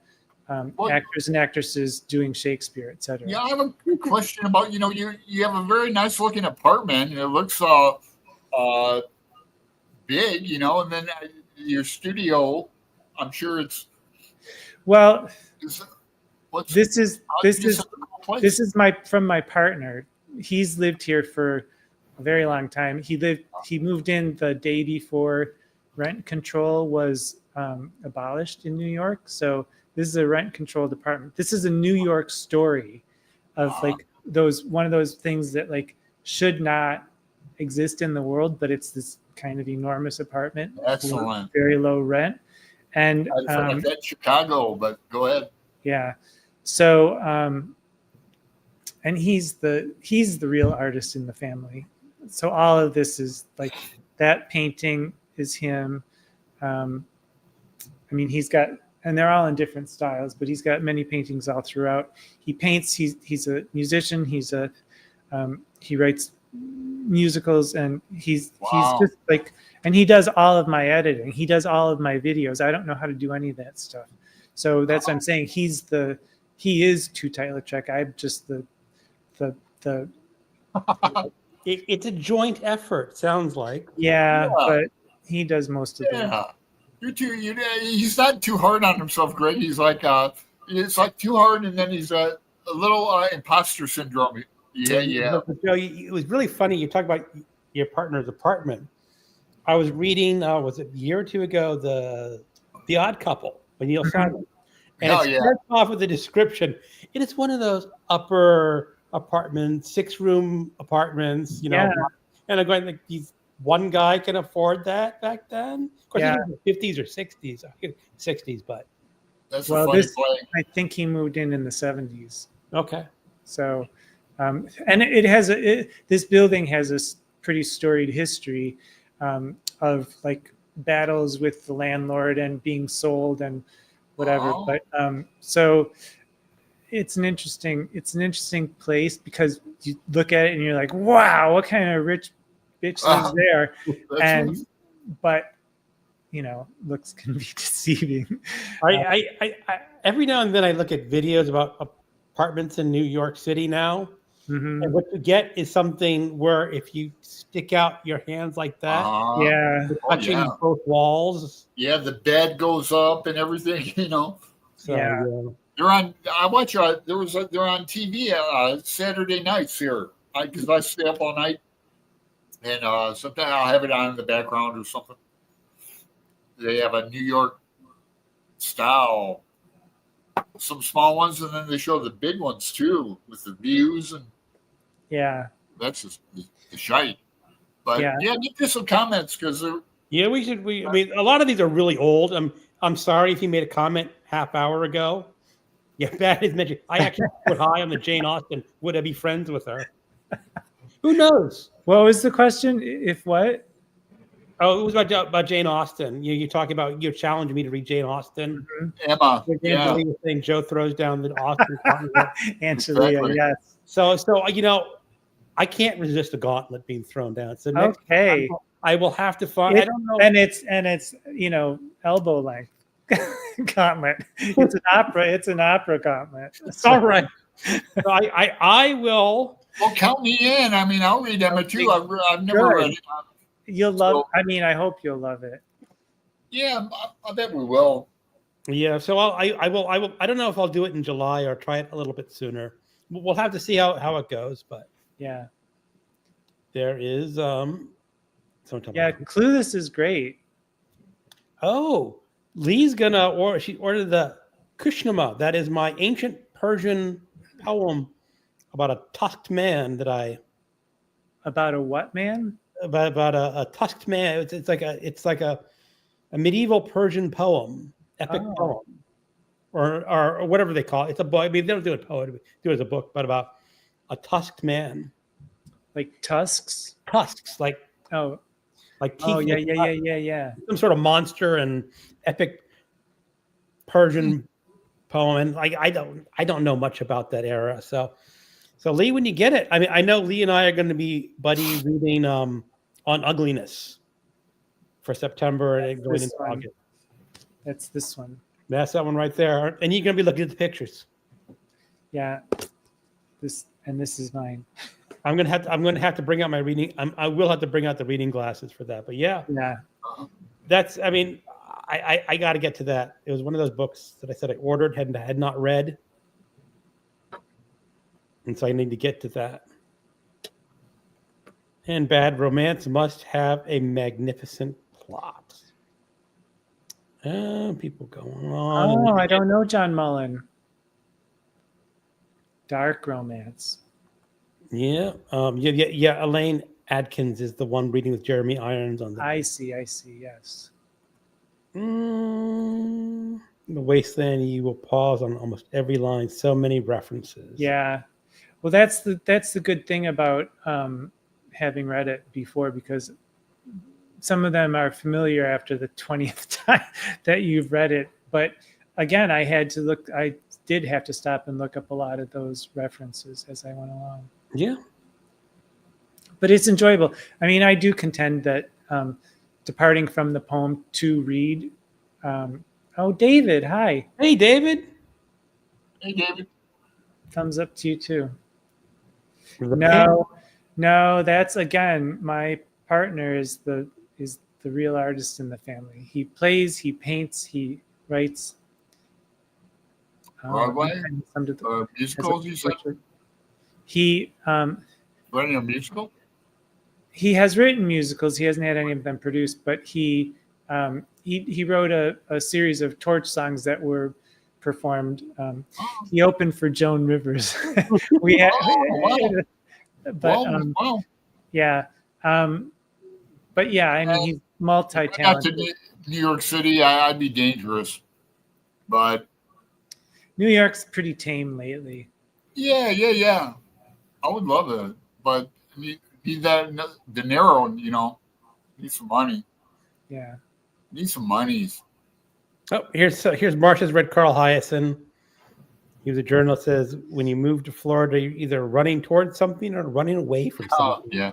actors and actresses doing Shakespeare, etc. Yeah, I have a question about, you have a very nice looking apartment. It looks big, and then your studio, I'm sure Well, is this is place? this is from my partner. He's lived here for a very long time. He moved in the day before rent control was abolished in New York. So this is a rent controlled apartment. This is a New York story of like one of those things that like should not exist in the world, but it's this kind of enormous apartment. Excellent. Very low rent. And I bet Chicago, but go ahead. Yeah. So and he's the real artist in the family. So all of this is like that painting is him. I mean, he's got, and they're all in different styles, but he's got many paintings all throughout. He paints. He's a musician. He writes musicals, and he's just like, and he does all of my editing. He does all of my videos. I don't know how to do any of that stuff. So that's what I'm saying. He is Tootight Lautrec. I'm just the It's a joint effort, sounds like. yeah, but he does most of it. Yeah. He's not too hard on himself, Greg. He's like, it's like too hard, and then he's a little imposter syndrome. Yeah. Joe, it was really funny. You talk about your partner's apartment. I was reading, was it a year or two ago, the Odd Couple by Neil Simon, and it starts off with a description. It is one of those upper apartments, 6-room apartments, and I'm going like these. One guy can afford that back then. Of course, he was in the 50s or 60s. I think 60s, but that's a funny play. I think he moved in the 70s. Okay. So, and it has this building has a pretty storied history of like battles with the landlord and being sold and whatever. Oh. But so it's an interesting place because you look at it and you're like, wow, what kind of rich bitch lives there. But looks can be deceiving. I every now and then I look at videos about apartments in New York City now, and what you get is something where if you stick out your hands like that, you're touching both walls. Yeah, the bed goes up and everything. So, they're on. I watch. They're on TV Saturday nights here because I stay up all night. And sometimes I'll have it on in the background or something. They have a New York style, some small ones, and then they show the big ones too with the views and that's just the shite. But get some comments because we should. I mean, a lot of these are really old. I'm sorry if you made a comment half hour ago. Yeah, bad is mentioned. I actually put high on the Jane Austen. Would I be friends with her? Who knows? What was the question? If what? Oh, it was about Jane Austen. You're talking about you challenged me to read Jane Austen. Emma, Angelia saying Joe throws down the Austen. Angelia, yes. So I can't resist a gauntlet being thrown down. So okay, I will have to find. I don't know. And it's elbow length gauntlet. It's an opera. It's an opera gauntlet. So, all right. So I will. Well, count me in. I mean, I'll read Emma too. I've never read it. You'll love. I mean, I hope you'll love it. Yeah, I bet we will. Yeah. So I will. I don't know if I'll do it in July or try it a little bit sooner. We'll have to see how it goes. But yeah, there is Clueless is great. Oh, Lee's she ordered the Kushnama. That is my ancient Persian poem about a tusked man about a what man? About a tusked man. It's like a medieval Persian poem, epic poem, or whatever they call it. It's a book. I mean, they don't do it poem, do it as a book, but about a tusked man, like tusks, like teeth. Oh yeah. Some sort of monster and epic Persian poem, and I don't know much about that era, so. So Lee, when you get it, I mean, I know Lee and I are going to be buddy reading on ugliness for September and going into August. That's this one. That's that one right there. And you're going to be looking at the pictures. Yeah. This is mine. I'm going to have to bring out my reading. I will have to bring out the reading glasses for that. But yeah. That's, I mean, I got to get to that. It was one of those books that I said I ordered, had not read. And so I need to get to that. And bad romance must have a magnificent plot. People going on. Oh, I don't know John Mullen. Dark romance. Yeah. Yeah. Elaine Adkins is the one reading with Jeremy Irons on the. I see. Yes. The Wasteland. You will pause on almost every line. So many references. Yeah. Well, that's the good thing about having read it before, because some of them are familiar after the 20th time that you've read it. But again, I did have to stop and look up a lot of those references as I went along. Yeah. But it's enjoyable. I mean, I do contend that departing from the poem to read. Oh, David, hi. Hey, David. Hey, David. Thumbs up to you too. No, that's again, my partner is the real artist in the family. He plays, he paints, he writes. Broadway? Musicals, you said? He writing a musical? He has written musicals. He hasn't had any of them produced, but he wrote a series of torch songs that were performed. He opened for Joan Rivers. Yeah. But yeah, I mean, he's multi-talented. If I got to New York City, I'd be dangerous. But New York's pretty tame lately. Yeah. I would love it, but need that De Niro, need some money. Yeah. Need some monies. Oh, here's Marcia's read Carl Hyacin. He was a journalist. Says when you move to Florida, you're either running towards something or running away from something. Yeah.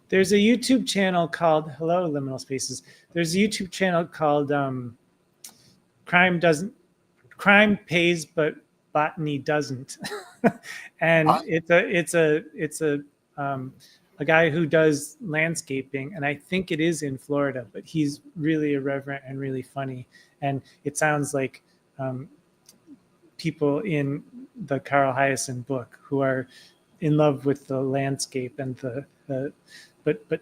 There's a YouTube channel called Hello Liminal Spaces. There's a YouTube channel called Crime Pays but Botany Doesn't. And it's a guy who does landscaping, and I think it is in Florida, but he's really irreverent and really funny. And it sounds like people in the Carl Hyacin book who are in love with the landscape and but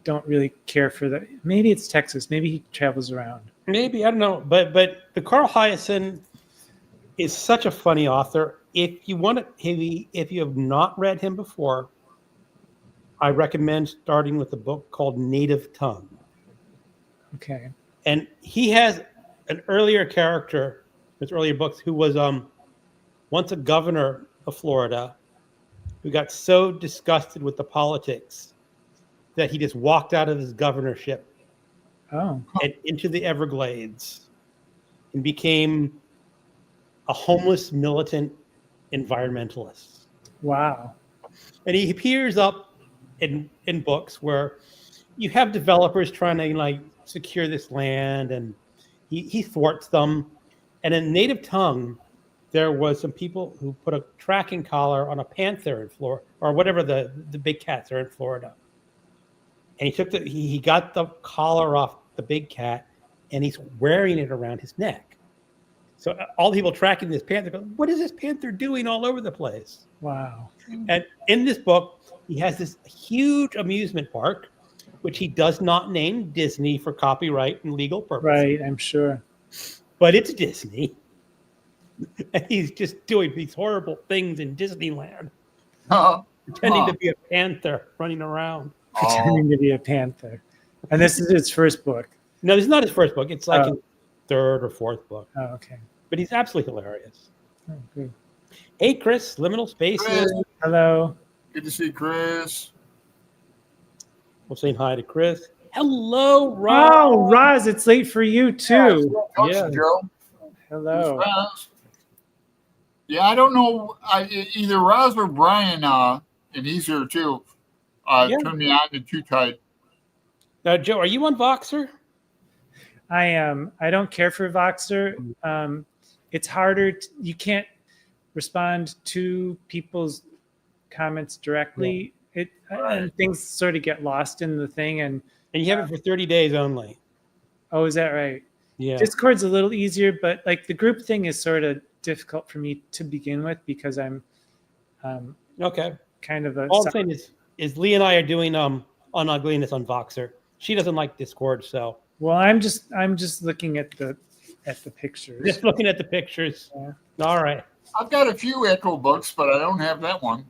don't really care for the. Maybe it's Texas. Maybe he travels around. Maybe, I don't know, but the Carl Hyacin is such a funny author. If you have not read him before, I recommend starting with a book called Native Tongue. Okay. And he has an earlier character, his earlier books, who was once a governor of Florida, who got so disgusted with the politics that he just walked out of his governorship and into the Everglades and became a homeless militant environmentalist. Wow. And he appears up in books where you have developers trying to secure this land, and he thwarts them. And in Native Tongue, there was some people who put a tracking collar on a panther in Florida, or whatever the big cats are in Florida. And he got the collar off the big cat, and he's wearing it around his neck. So all the people tracking this panther go, what is this panther doing all over the place? Wow. And in this book, he has this huge amusement park, which he does not name Disney for copyright and legal purposes. Right, I'm sure. But it's Disney. And he's just doing these horrible things in Disneyland. Pretending to be a panther running around. Pretending to be a panther. And this is his first book. No, this is not his first book. It's like his third or fourth book. Oh, okay. But he's absolutely hilarious. Oh, good. Hey, Chris, Liminal Spaces. Chris. Hello. Good to see Chris. We're saying hi to Chris. Hello, Roz. Oh, Roz, it's late for you too. Yeah, Joe. Hello. Yeah, I don't know. Either Roz or Brian, and he's here too, turned me on to Tootight. Now, Joe, are you on Voxer? I don't care for Voxer. It's harder. You can't respond to people's comments directly. And things sort of get lost in the thing. And you have it for 30 days only. Oh, is that right? Yeah. Discord's a little easier, but like the group thing is sort of difficult for me to begin with because I'm okay. Kind of a. All I'm saying is Lee and I are doing Unugliness on Voxer. She doesn't like Discord, so. Well, I'm just looking at the pictures. Just looking at the pictures. Yeah. All right. I've got a few Echo books, but I don't have that one.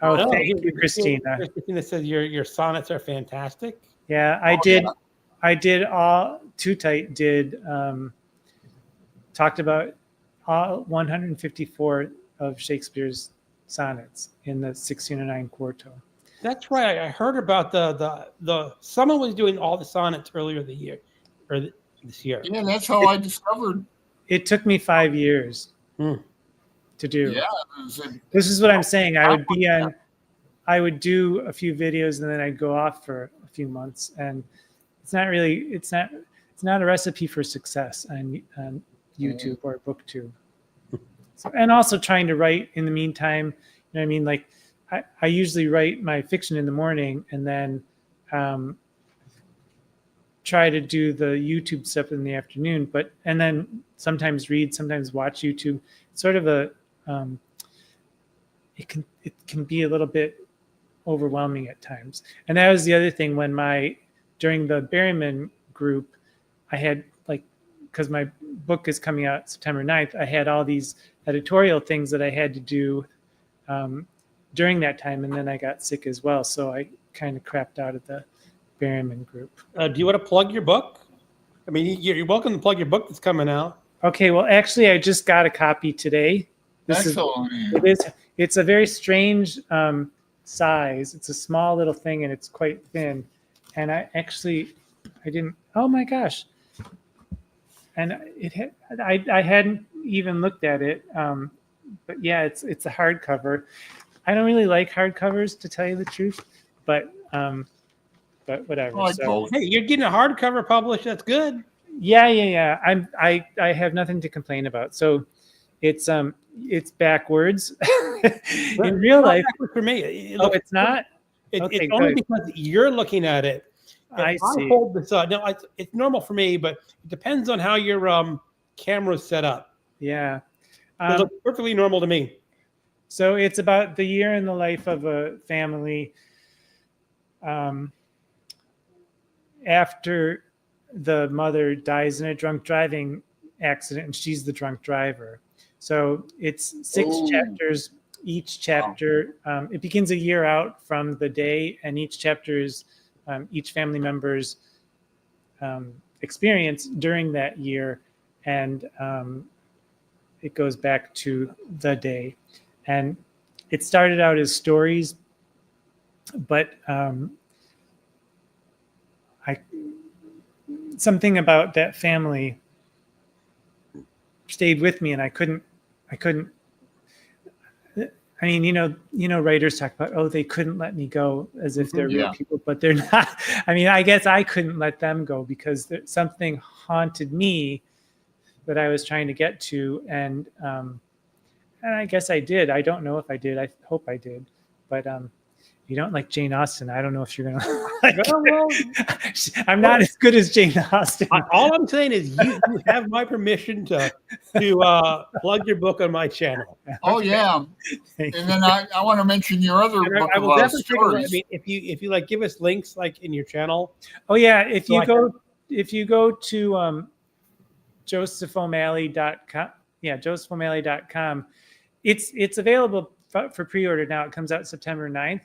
Oh, thank you, Christina. Christina says your sonnets are fantastic. Yeah, I did. Yeah. I did all. Tootight did talked about all 154 of Shakespeare's sonnets in the 1609 quarto. That's right. I heard about the someone was doing all the sonnets earlier this year. Yeah, that's how I discovered. It took me 5 years to do. Yeah, this is what I'm saying. I would do a few videos and then I'd go off for a few months, and it's not a recipe for success on YouTube or BookTube. So, and also trying to write in the meantime. You know what I mean? Like I usually write my fiction in the morning and then try to do the YouTube stuff in the afternoon, and then sometimes read, sometimes watch YouTube. It's sort of a it can be a little bit overwhelming at times. And that was the other thing during the Berryman group, I had because my book is coming out September 9th, I had all these editorial things that I had to do during that time, and then I got sick as well, so I kind of crapped out of the Berryman group. Do you want to plug your book? I mean, you're welcome to plug your book that's coming out. Okay, well, actually, I just got a copy today. It's a very strange size. It's a small little thing, and it's quite thin. And I didn't. Oh my gosh! And I hadn't even looked at it. But yeah, it's a hardcover. I don't really like hardcovers, to tell you the truth, but whatever. Hey, you're getting a hardcover published. That's good. Yeah. I have nothing to complain about. So it's backwards in real life for me. It's not. It's only because you're looking at it. I see. Hold this up. No, it's normal for me, but it depends on how your camera's set up. Yeah, it looks perfectly normal to me. So it's about the year in the life of a family after the mother dies in a drunk driving accident, and she's the drunk driver. So it's 6 chapters. Each chapter, it begins a year out from the day, and each chapter is each family member's experience during that year, and it goes back to the day. And it started out as stories, but something about that family stayed with me, and I couldn't. I mean, you know, writers talk about, they couldn't let me go, as if they're real people, but they're not. I mean, I guess I couldn't let them go because something haunted me that I was trying to get to, and I guess I did. I don't know if I did. I hope I did, but you don't like Jane Austen. I don't know if you're gonna. I'm not as good as Jane Austen. All I'm saying is you have my permission to plug your book on my channel. Oh yeah, and then I want to mention your other book about stories. I mean, if you give us links in your channel. Oh yeah, if you go to josepho'malley.com, josepho'malley.com, it's available for pre-order now. It comes out September 9th.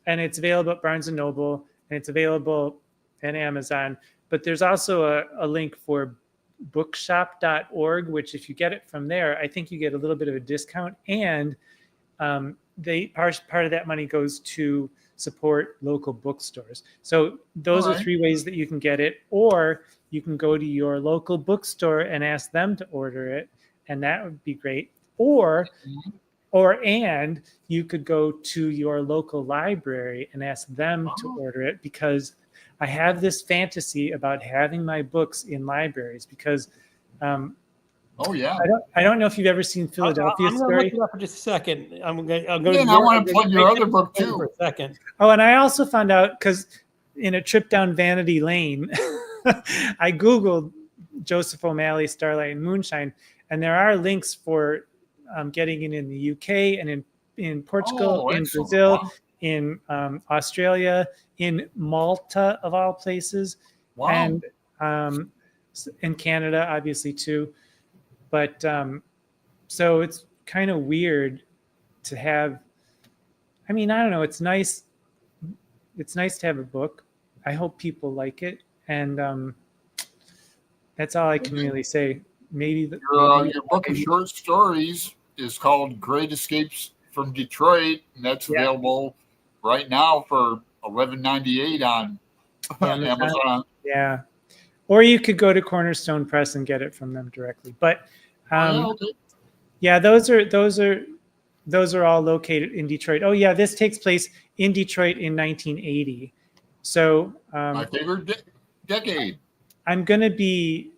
And it's available at Barnes & Noble, and it's available at Amazon. But there's also a link for bookshop.org, which if you get it from there, I think you get a little bit of a discount. And part of that money goes to support local bookstores. So those are 3 ways that you can get it. Or you can go to your local bookstore and ask them to order it, and that would be great. And you could go to your local library and ask them to order it, because I have this fantasy about having my books in libraries because Oh yeah. I don't know if you've ever seen Philadelphia I'm going to Story. look it up for just a second. I'm going to Yeah, go. and I want to plug your other book for too. a second. Oh, and I also found out because in a trip down Vanity Lane, I Googled Joseph O'Malley, Starlight and Moonshine, and there are links for getting it in the UK and in Portugal, Oh, in excellent. Brazil, Wow. in Australia, in Malta of all places, Wow. and in Canada, obviously too. But so it's kind of weird to have. I mean, I don't know. It's nice. It's nice to have a book. I hope people like it, and that's all I can really say. Maybe Your book of short stories is called Great Escapes from Detroit, and that's available right now for $11.98 on Amazon. Yeah, or you could go to Cornerstone Press and get it from them directly. But yeah, those are all located in Detroit. Oh yeah, this takes place in Detroit in 1980. So my favorite decade. I'm going to be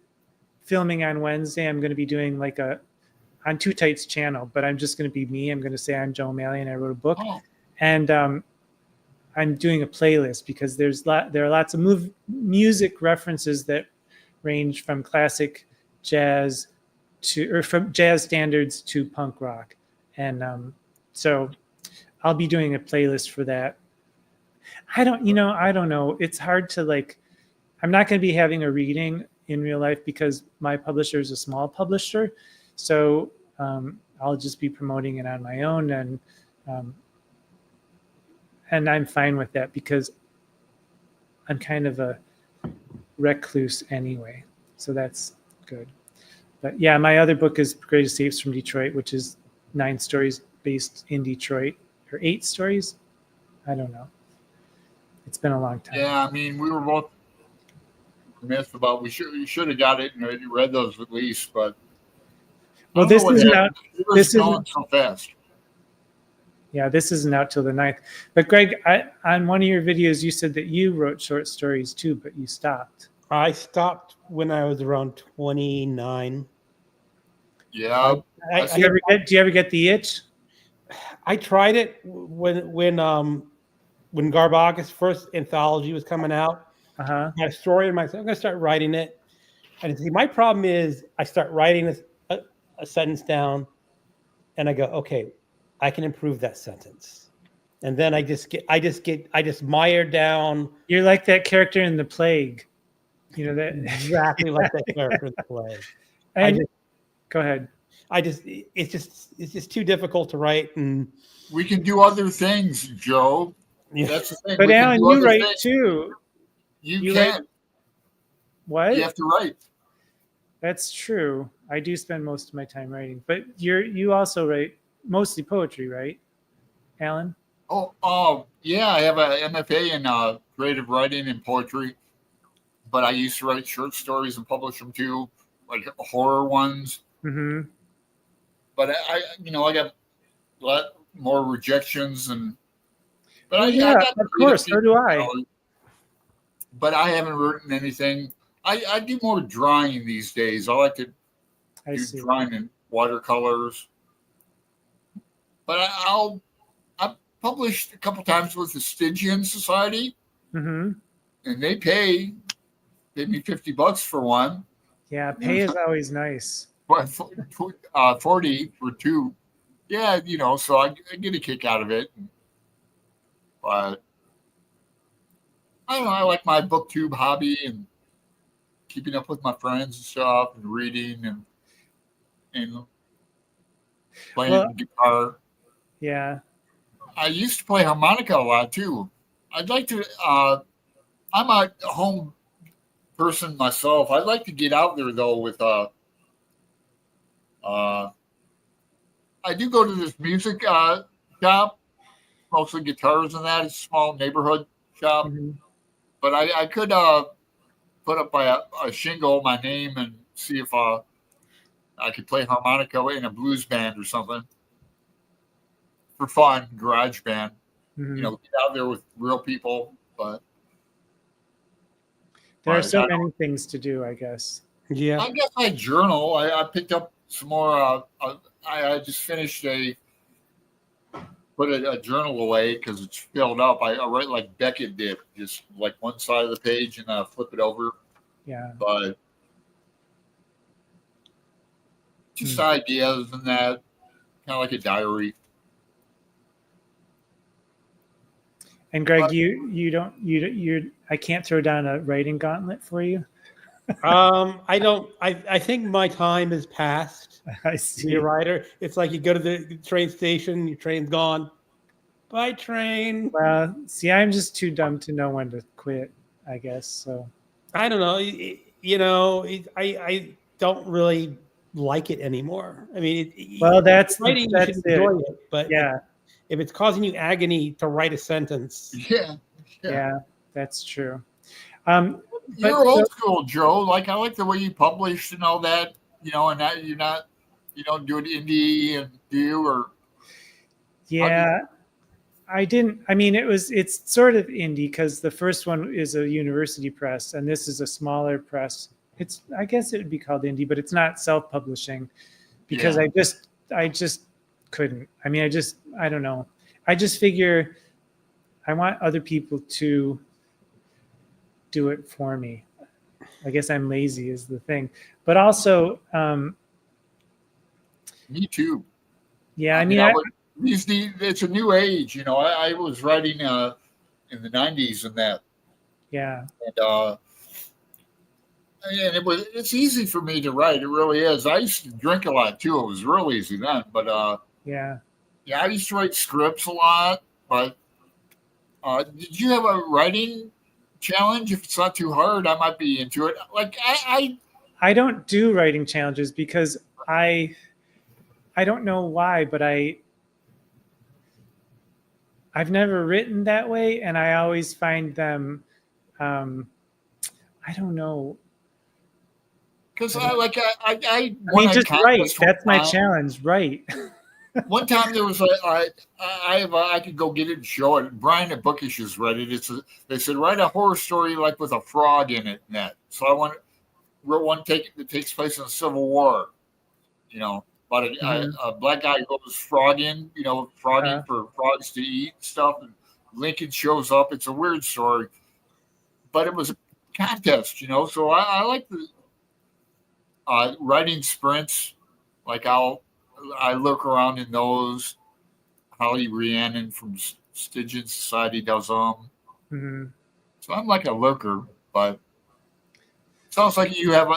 filming on Wednesday. I'm going to be doing like on Tootight's channel, but I'm just going to be me. I'm going to say I'm Joe O'Malley and I wrote a book, and I'm doing a playlist because there are lots of music references that range from classic jazz from jazz standards to punk rock, and so I'll be doing a playlist for that. I don't know. It's hard to I'm not going to be having a reading in real life because my publisher is a small publisher. So I'll just be promoting it on my own, and I'm fine with that because I'm kind of a recluse anyway. So that's good. But yeah, my other book is Great Escapes from Detroit, which is 9 stories based in Detroit, or 8 stories. I don't know. It's been a long time. Yeah, I mean, we were both missed about we should have got it and read those at least, but well, this isn't out. This is going so fast. Yeah, this isn't out till the 9th. But Greg, on one of your videos, you said that you wrote short stories too, but you stopped. I stopped when I was around 29. Yeah. Do you ever get the itch? I tried it when Garbaga's first anthology was coming out. I had a story in myself. I'm going to start writing it. And see, my problem is I start writing a sentence down, and I go, okay, I can improve that sentence. And then I just mire down. You're like that character in The Plague. You know that exactly like that character in The Plague. Go ahead. It's just too difficult to write, and we can do other things, Joe. Yeah. That's the thing. But Alan, you write too. You can't. What? You have to write. That's true. I do spend most of my time writing, but you also write mostly poetry, right, Alan? Oh, yeah. I have a MFA in creative writing and poetry, but I used to write short stories and publish them too, like horror ones. Mm-hmm. But I got a lot more rejections But I got of course, so do I. But I haven't written anything. I do more drawing these days. I like to do drawing in watercolors. But I published a couple times with the Stygian Society, and they paid me $50 for one. Yeah, pay is always nice. But 40 for 2. Yeah, so I get a kick out of it. But I don't know. I like my booktube hobby and keeping up with my friends and stuff and reading and playing guitar. Yeah. I used to play harmonica a lot too. I'd like to. I'm a home person myself. I'd like to get out there though with I do go to this music shop, mostly guitars and that. It's a small neighborhood shop. Mm-hmm. But I could put up a shingle my name and see if I could play harmonica in a blues band or something for fun, garage band. Mm-hmm. Get out there with real people. But There are so many things to do, I guess. Yeah. I guess I journal. I picked up some more. I just finished put a journal away because it's filled up. I write like Beckett did, just like one side of the page and I flip it over. Yeah. But just ideas and that, kind of like a diary. And Greg, you're I can't throw down a writing gauntlet for you. I don't. I think my time is past. I see. To be a writer, it's like you go to the train station, your train's gone. Bye, train. Well, see, I'm just too dumb to know when to quit, I guess. So I don't know. I don't really like it anymore. I mean, that's writing. That's you should enjoy it, but yeah, if it's causing you agony to write a sentence, Yeah, that's true. You're old school, Joe. Like I like the way you published and all that. And that you don't do it indie and do you or yeah. I didn't. I mean, it's sort of indie because the first one is a university press, and this is a smaller press. I guess it would be called indie, but it's not self-publishing because I just couldn't. I mean, I don't know. I just figure I want other people to do it for me. I guess I'm lazy is the thing, but also, me too. Yeah, I mean, it's a new age. I was writing in the 90s and that. Yeah. And it's easy for me to write. It really is. I used to drink a lot too. It was real easy then. But I used to write scripts a lot. But did you have a writing challenge? If it's not too hard, I might be into it. Like I don't do writing challenges because I don't know why, but I've never written that way, and I always find them. I don't know. Because just write. That's my challenge. Right. One time there was I could go get it and show it. Brian at Bookish has read it. They said write a horror story like with a frog in it. And that. So I wrote one that takes place in the Civil War. About a black guy goes frogging, frogging for frogs to eat and stuff. And Lincoln shows up. It's a weird story, but it was a contest, So I like the writing sprints. Like I look around in those. Holly Rhiannon from Stygian Society does them. Mm-hmm. So I'm like a lurker, but it sounds like you have a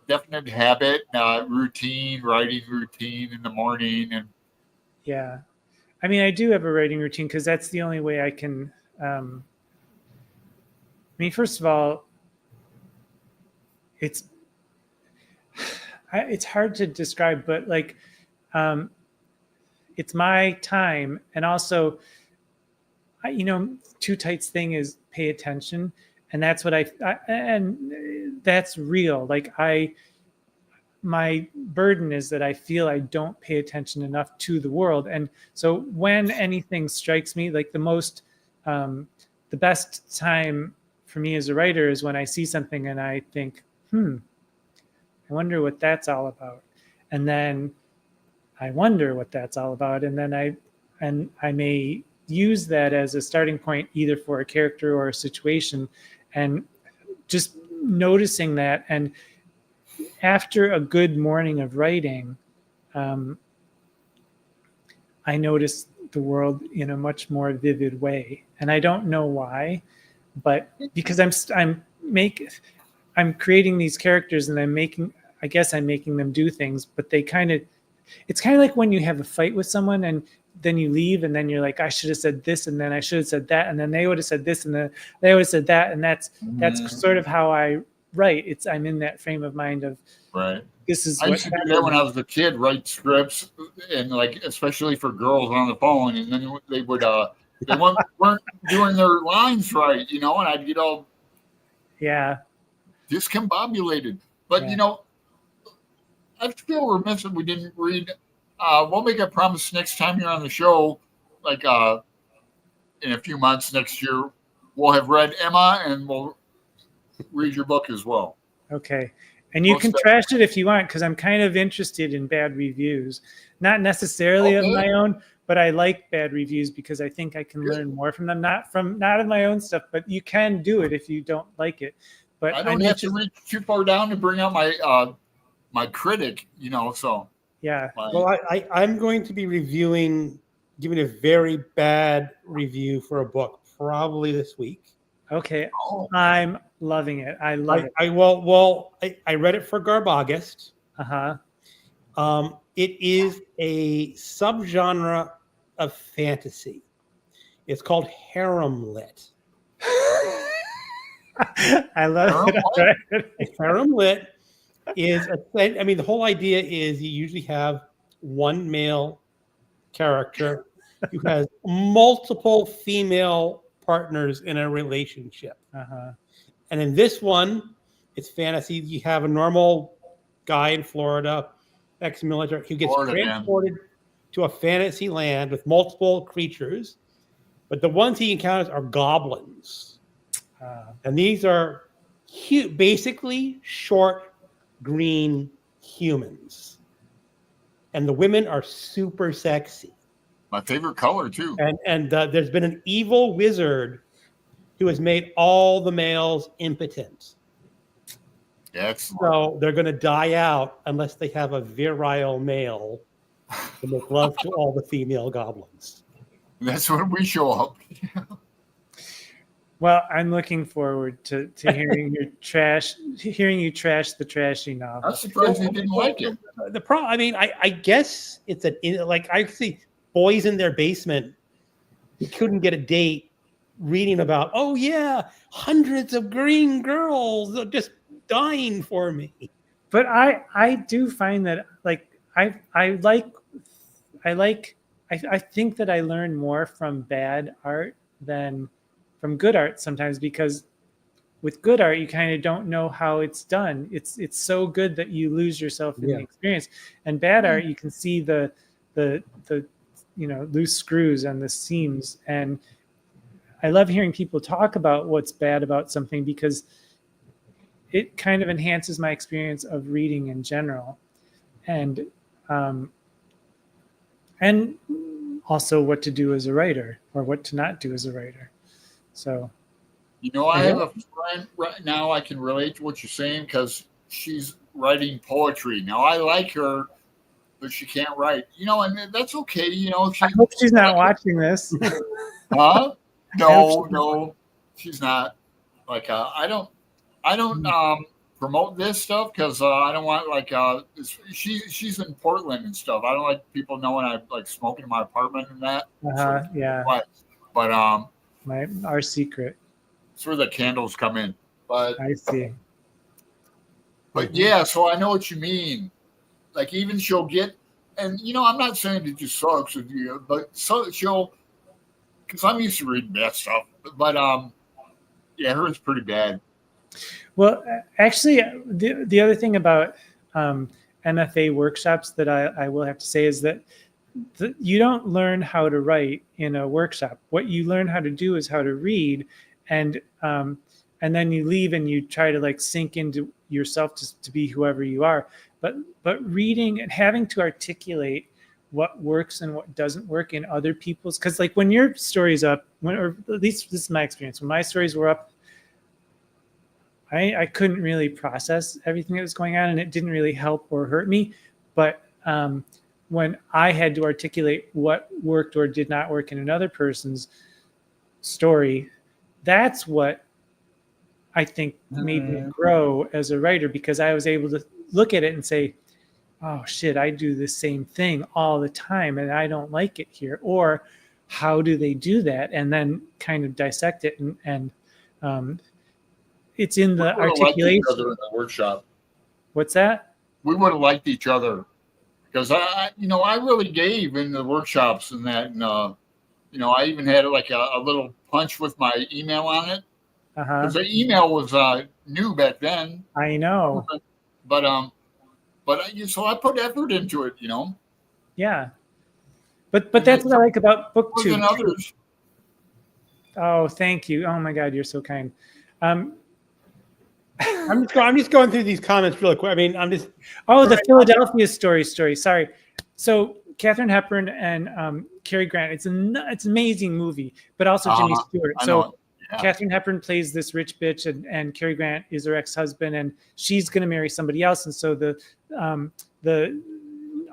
definite habit, writing routine in the morning. And yeah, I mean, I do have a writing routine because that's the only way I can. I mean, first of all, it's hard to describe, but like, it's my time, and also, Tootight's thing is pay attention, and that's what and that's real. Like my burden is that I feel I don't pay attention enough to the world, and so when anything strikes me, like the best time for me as a writer is when I see something and I think, I wonder what that's all about, and then I wonder what that's all about, and then I may use that as a starting point either for a character or a situation, and just noticing that. And after a good morning of writing, I notice the world in a much more vivid way, and I don't know why, but because I'm creating these characters, and I'm making them do things, but it's kind of like when you have a fight with someone and then you leave, and then you're like, I should have said this, and then I should have said that, and then they would have said this, and then they would have said that, and that's sort of how I write. I'm in that frame of mind of right. This is I used to do that when I was a kid, write scripts, and like especially for girls on the phone, and then they would they weren't doing their lines right, and I'd get all discombobulated. But I feel remiss that we didn't read. We'll make a promise next time you're on the show, like in a few months next year, we'll have read Emma, and we'll read your book as well. Okay. And you can trash it if you want, because I'm kind of interested in bad reviews. Not necessarily of my own, but I like bad reviews because I think I can learn more from them. Not of my own stuff, but you can do it if you don't like it. But I don't have to reach too far down to bring out my my critic, so. Yeah. Well, I'm going to be giving a very bad review for a book probably this week. Okay. I'm loving it. I love it. I read it for Garbagist. Uh-huh. It is a subgenre of fantasy. It's called harem lit. I love it. Harem lit is the whole idea is you usually have one male character who has multiple female partners in a relationship. Uh-huh. And in this one, it's fantasy. You have a normal guy in Florida, ex-military, who gets transported to a fantasy land with multiple creatures. But the ones he encounters are goblins. And these are basically short, green humans. And the women are super sexy. My favorite color, too. And there's been an evil wizard who has made all the males impotent. Excellent. So they're going to die out unless they have a virile male to make love to all the female goblins. That's when we show up. Well, I'm looking forward to hearing you trash the trashy novel. I'm surprised you didn't like it. The problem, I guess it's I see boys in their basement who couldn't get a date reading about, oh yeah, hundreds of green girls are just dying for me. But I do find that I think that I learn more from bad art than from good art sometimes, because with good art you kind of don't know how it's done. It's so good that you lose yourself in the experience. And bad art, you can see the loose screws and the seams. And I love hearing people talk about what's bad about something, because it kind of enhances my experience of reading in general, and also what to do as a writer or what to not do as a writer. So, I have a friend right now. I can relate to what you're saying because she's writing poetry. Now, I like her, but she can't write. And that's okay. I hope she's not watching this. Huh? No, she's not. I don't promote this stuff because I don't want she's in Portland and stuff. I don't like people knowing I smoking in my apartment and that. Yeah. But our secret. It's where the candles come in. But I see. But yeah, so I know what you mean. Even she'll get, and I'm not saying it just sucks with you, but she'll, because I'm used to reading that stuff. But yeah, hers pretty bad. Well, actually, the other thing about MFA workshops that I will have to say is that you don't learn how to write in a workshop. What you learn how to do is how to read, and then you leave and you try to sink into yourself to be whoever you are. But reading and having to articulate what works and what doesn't work in other people's, because when your story's up, or at least this is my experience, when my stories were up, I couldn't really process everything that was going on, and it didn't really help or hurt me. But when I had to articulate what worked or did not work in another person's story, that's what I think made me grow as a writer, because I was able to look at it and say, oh shit, I do the same thing all the time and I don't like it here. Or how do they do that? And then kind of dissect it, and it's in the articulation. In the workshop. What's that? We would have liked each other, because I really gave in the workshops and that, and I even had a little punch with my email on it. Because the email was new back then. I know. But so I put effort into it, Yeah. But that's what I like about BookTube. Others. Oh, thank you. Oh my God, you're so kind. I'm just going through these comments really quick. I mean, I'm just. Oh, the Philadelphia story. Sorry. So Katharine Hepburn and Cary Grant. It's an amazing movie, but also Jimmy Stewart. So Katharine Hepburn plays this rich bitch, and Cary Grant is her ex-husband, and she's going to marry somebody else. And so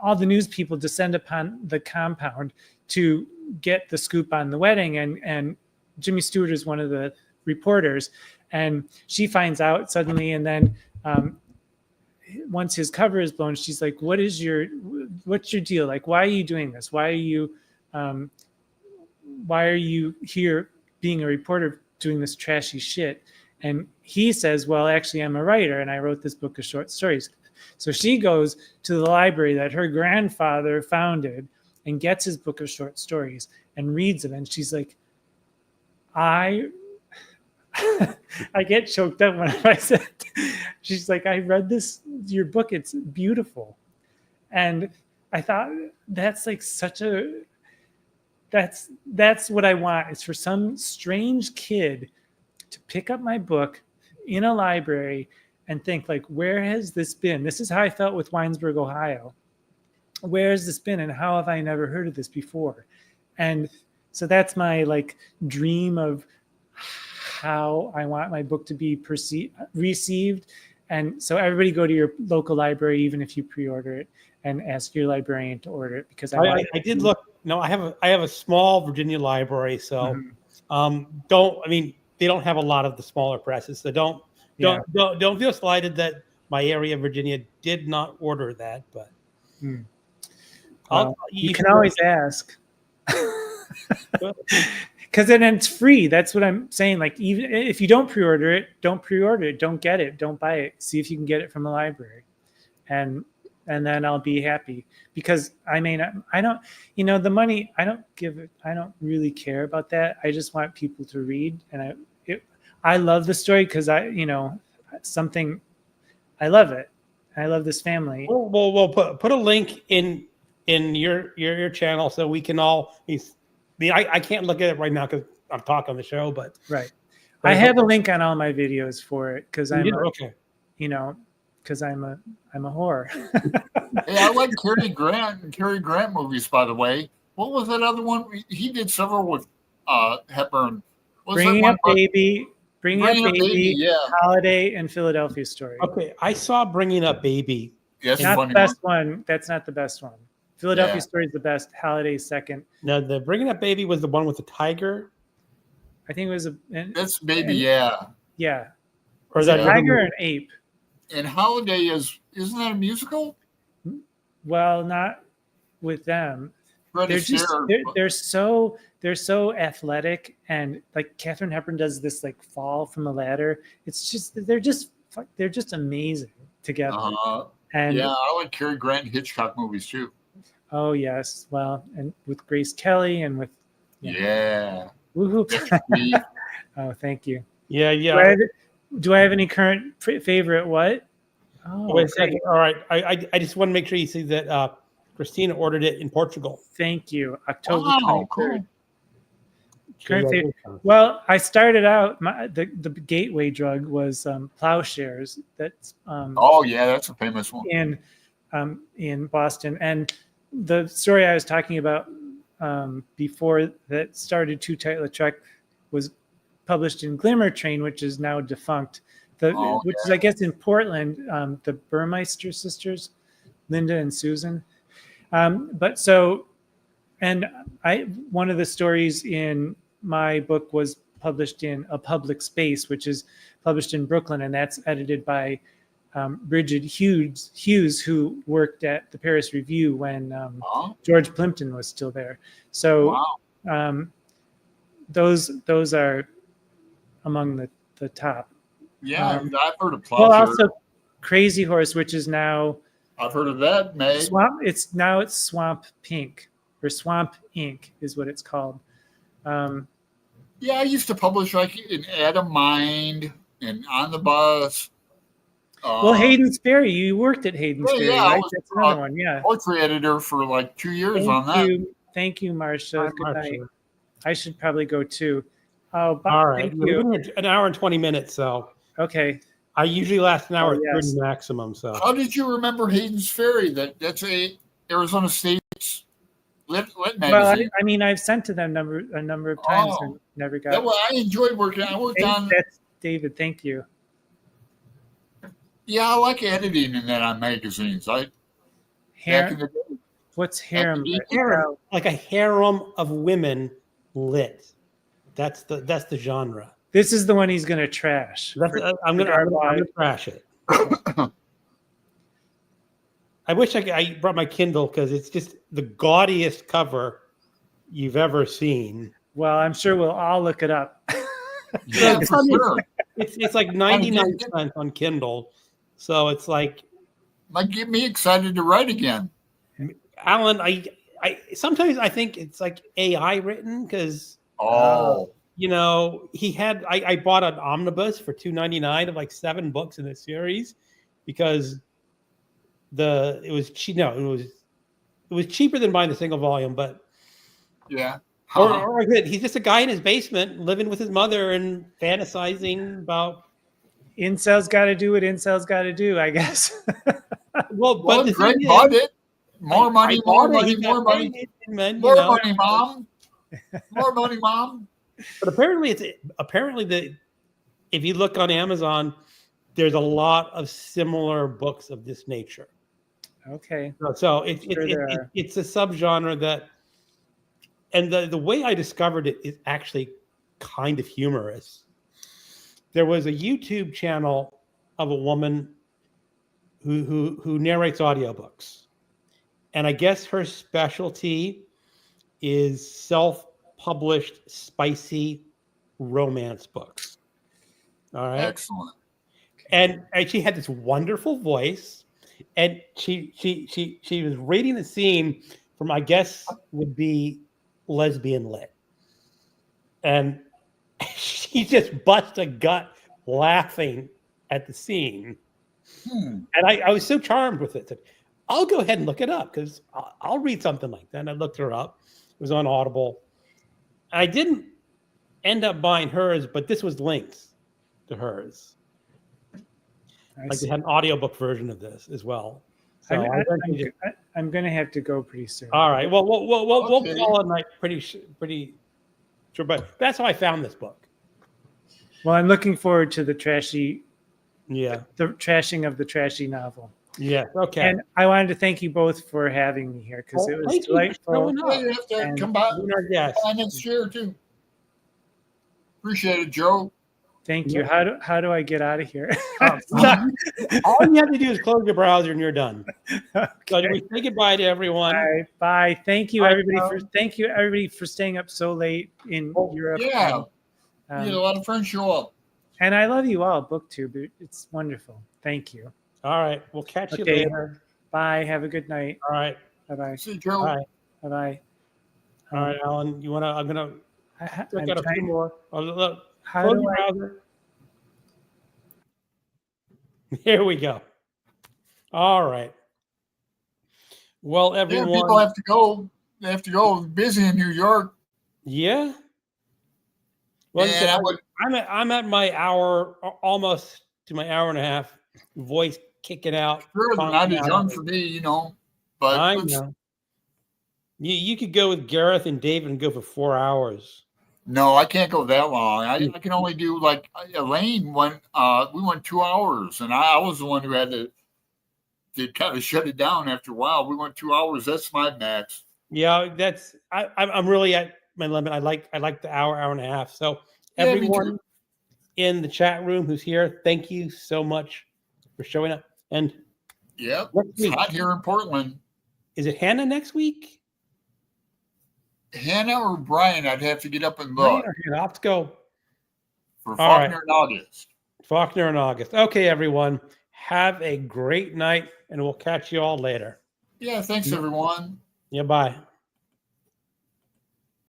all the news people descend upon the compound to get the scoop on the wedding, and Jimmy Stewart is one of the reporters, and she finds out suddenly, and then once his cover is blown, she's like, what's your deal? Like, why are you doing this? Why are you here being a reporter doing this trashy shit? And he says, well, actually, I'm a writer, and I wrote this book of short stories. So she goes to the library that her grandfather founded and gets his book of short stories and reads it. And she's like, I get choked up when I said, she's like, I read your book. It's beautiful. And I thought that's like that's what I want, is for some strange kid to pick up my book in a library and think like, where has this been? This is how I felt with Winesburg, Ohio. Where has this been, and how have I never heard of this before? And so that's my like dream of how I want my book to be received. And so everybody go to your local library, even if you pre-order it, and ask your librarian to order it, because I did look. No, I have a small Virginia library, so they don't have a lot of the smaller presses. So don't feel slighted that my area of Virginia did not order that, but you can always ask. Because then it's free. That's what I'm saying. Like, even if you don't pre-order it, don't get it, don't buy it. See if you can get it from a library, and then I'll be happy, because the money, I don't really care about that. I just want people to read, and I love the story because I love it. I love this family. We'll put a link in your channel so we can all. I can't look at it right now because I'm talking on the show, but right. I have a link on all my videos for it because I'm because I'm a whore. Hey, I like Cary Grant movies, by the way. What was that other one? He did several with Hepburn. Bringing Up Baby, yeah. Holiday, and Philadelphia Story. Okay, I saw Bringing Up Baby. Yes, not the best one. That's not the best one. Philadelphia Story is the best. Holiday second. No, the Bringing Up Baby was the one with the tiger. I think it was that's Baby, yeah. Or is that a tiger or an ape? And Holiday isn't that a musical? Well, not with them. They're so athletic, and like Katharine Hepburn does this like fall from a ladder. It's just they're just amazing together. And I like Cary Grant and Hitchcock movies too. Oh yes, well, and with Grace Kelly and with woohoo! Oh, thank you. Yeah. Do I have any current favorite? What? Oh, wait a second. All right, I just want to make sure you see that Christina ordered it in Portugal. Thank you. October 23rd. Cool. Current favorite. Well, I started out the gateway drug was Plowshares. That's that's a famous one in Boston. And the story I was talking about before that started Tootight Lautrec was published in Glimmer Train, which is now defunct. Which is, I guess, in Portland, the Burmeister sisters, Linda and Susan. One of the stories in my book was published in A Public Space, which is published in Brooklyn, and that's edited by Bridget Hughes, who worked at the Paris Review when George Plimpton was still there. So those are among the top. Yeah, I've heard of Plowshare. Well, also Crazy Horse, which is now I've heard of that. It's Swamp Pink, or Swamp Ink is what it's called. I used to publish like in Adam Mind and On the Bus. Well, Hayden Sperry, you worked at Hayden Sperry, right? That's another one. Yeah, poetry editor for like 2 years on that. Thank you, Marcia. Good night. I should probably go too. All right, an hour and 20 minutes. So okay. I usually last an hour yes. 30 maximum. So How did you remember Hayden's Ferry? That's a Arizona State's lit magazine. Well, I mean, I've sent to them a number of times and never got. Well, I enjoyed working. I worked on. That's David. Thank you. Yeah, I like editing in that on magazines. Back in the day. What's harem? Harem, like a harem of women lit. That's the genre. This is the one he's going to trash. I'm gonna trash it. I wish I brought my Kindle because it's just the gaudiest cover you've ever seen. Well, I'm sure we'll all look it up. Yeah, for sure. It's like 99 cents on Kindle, so it's like might get me excited to write again. Alan, I sometimes I think it's like AI written because you know, I bought an omnibus for $2.99 of like 7 books in the series because it was cheaper than buying the single volume, but yeah. Or he's just a guy in his basement living with his mother and fantasizing about incels got to do what incels got to do, I guess. Well, Greg bought it. More money, more money, money, mom. More money, mom. But apparently if you look on Amazon, there's a lot of similar books of this nature. Okay. So it's a subgenre that, and the way I discovered it is actually kind of humorous. There was a YouTube channel of a woman who narrates audiobooks. And I guess her specialty is self-published spicy romance books. All right. Excellent. And she had this wonderful voice, and she was reading the scene from, I guess would be Lesbian Lit, and she just bust a gut laughing at the scene. And I was so charmed with it that I'll go ahead and look it up because I'll read something like that. And I looked her up. It was on Audible. I didn't end up buying hers, but this was linked to hers. Like they had an audiobook version of this as well. So I'm going to have to go pretty soon. All right. Well, we'll call it night pretty sure. But that's how I found this book. Well, I'm looking forward to the trashing of the trashy novel. Yeah. Okay. And I wanted to thank you both for having me here because it was delightful. You have to come by next year too. Appreciate it, Joe. Thank you. How do I get out of here? All you have to do is close your browser and you're done. Okay. So we say goodbye to everyone. All right, bye. Thank you everybody for staying up so late in Europe. Yeah. You had a lot of friends show up. And I love you all, BookTube. It's wonderful. Thank you. All right. We'll catch you later. Bye. Have a good night. All right. Bye-bye. See you, Joe. Bye. Bye-bye. All right, Alan. I'm gonna check out a few more. Look. How do I... Here we go. All right. Well, everyone. Yeah, people have to go. They have to go. Busy in New York. Yeah. Well, I'm at my hour, almost to my hour and a half. Voice kicking out. Sure, not as young for me, you know. But I know. You could go with Gareth and David and go for 4 hours. No, I can't go that long. I can only do like Elaine went. We went 2 hours, and I was the one who had to kind of shut it down after a while. We went 2 hours. That's my max. Yeah, I'm really at my limit. I like the hour and a half. So everyone in the chat room who's here, thank you so much for showing up. And it's hot here in Portland. Is it Hannah next week? Hannah or Brian? I'd have to get up and look. I'll have to go. For Faulkner in August. Faulkner in August. Okay, everyone. Have a great night, and we'll catch you all later. Yeah, thanks, everyone. Yeah, bye.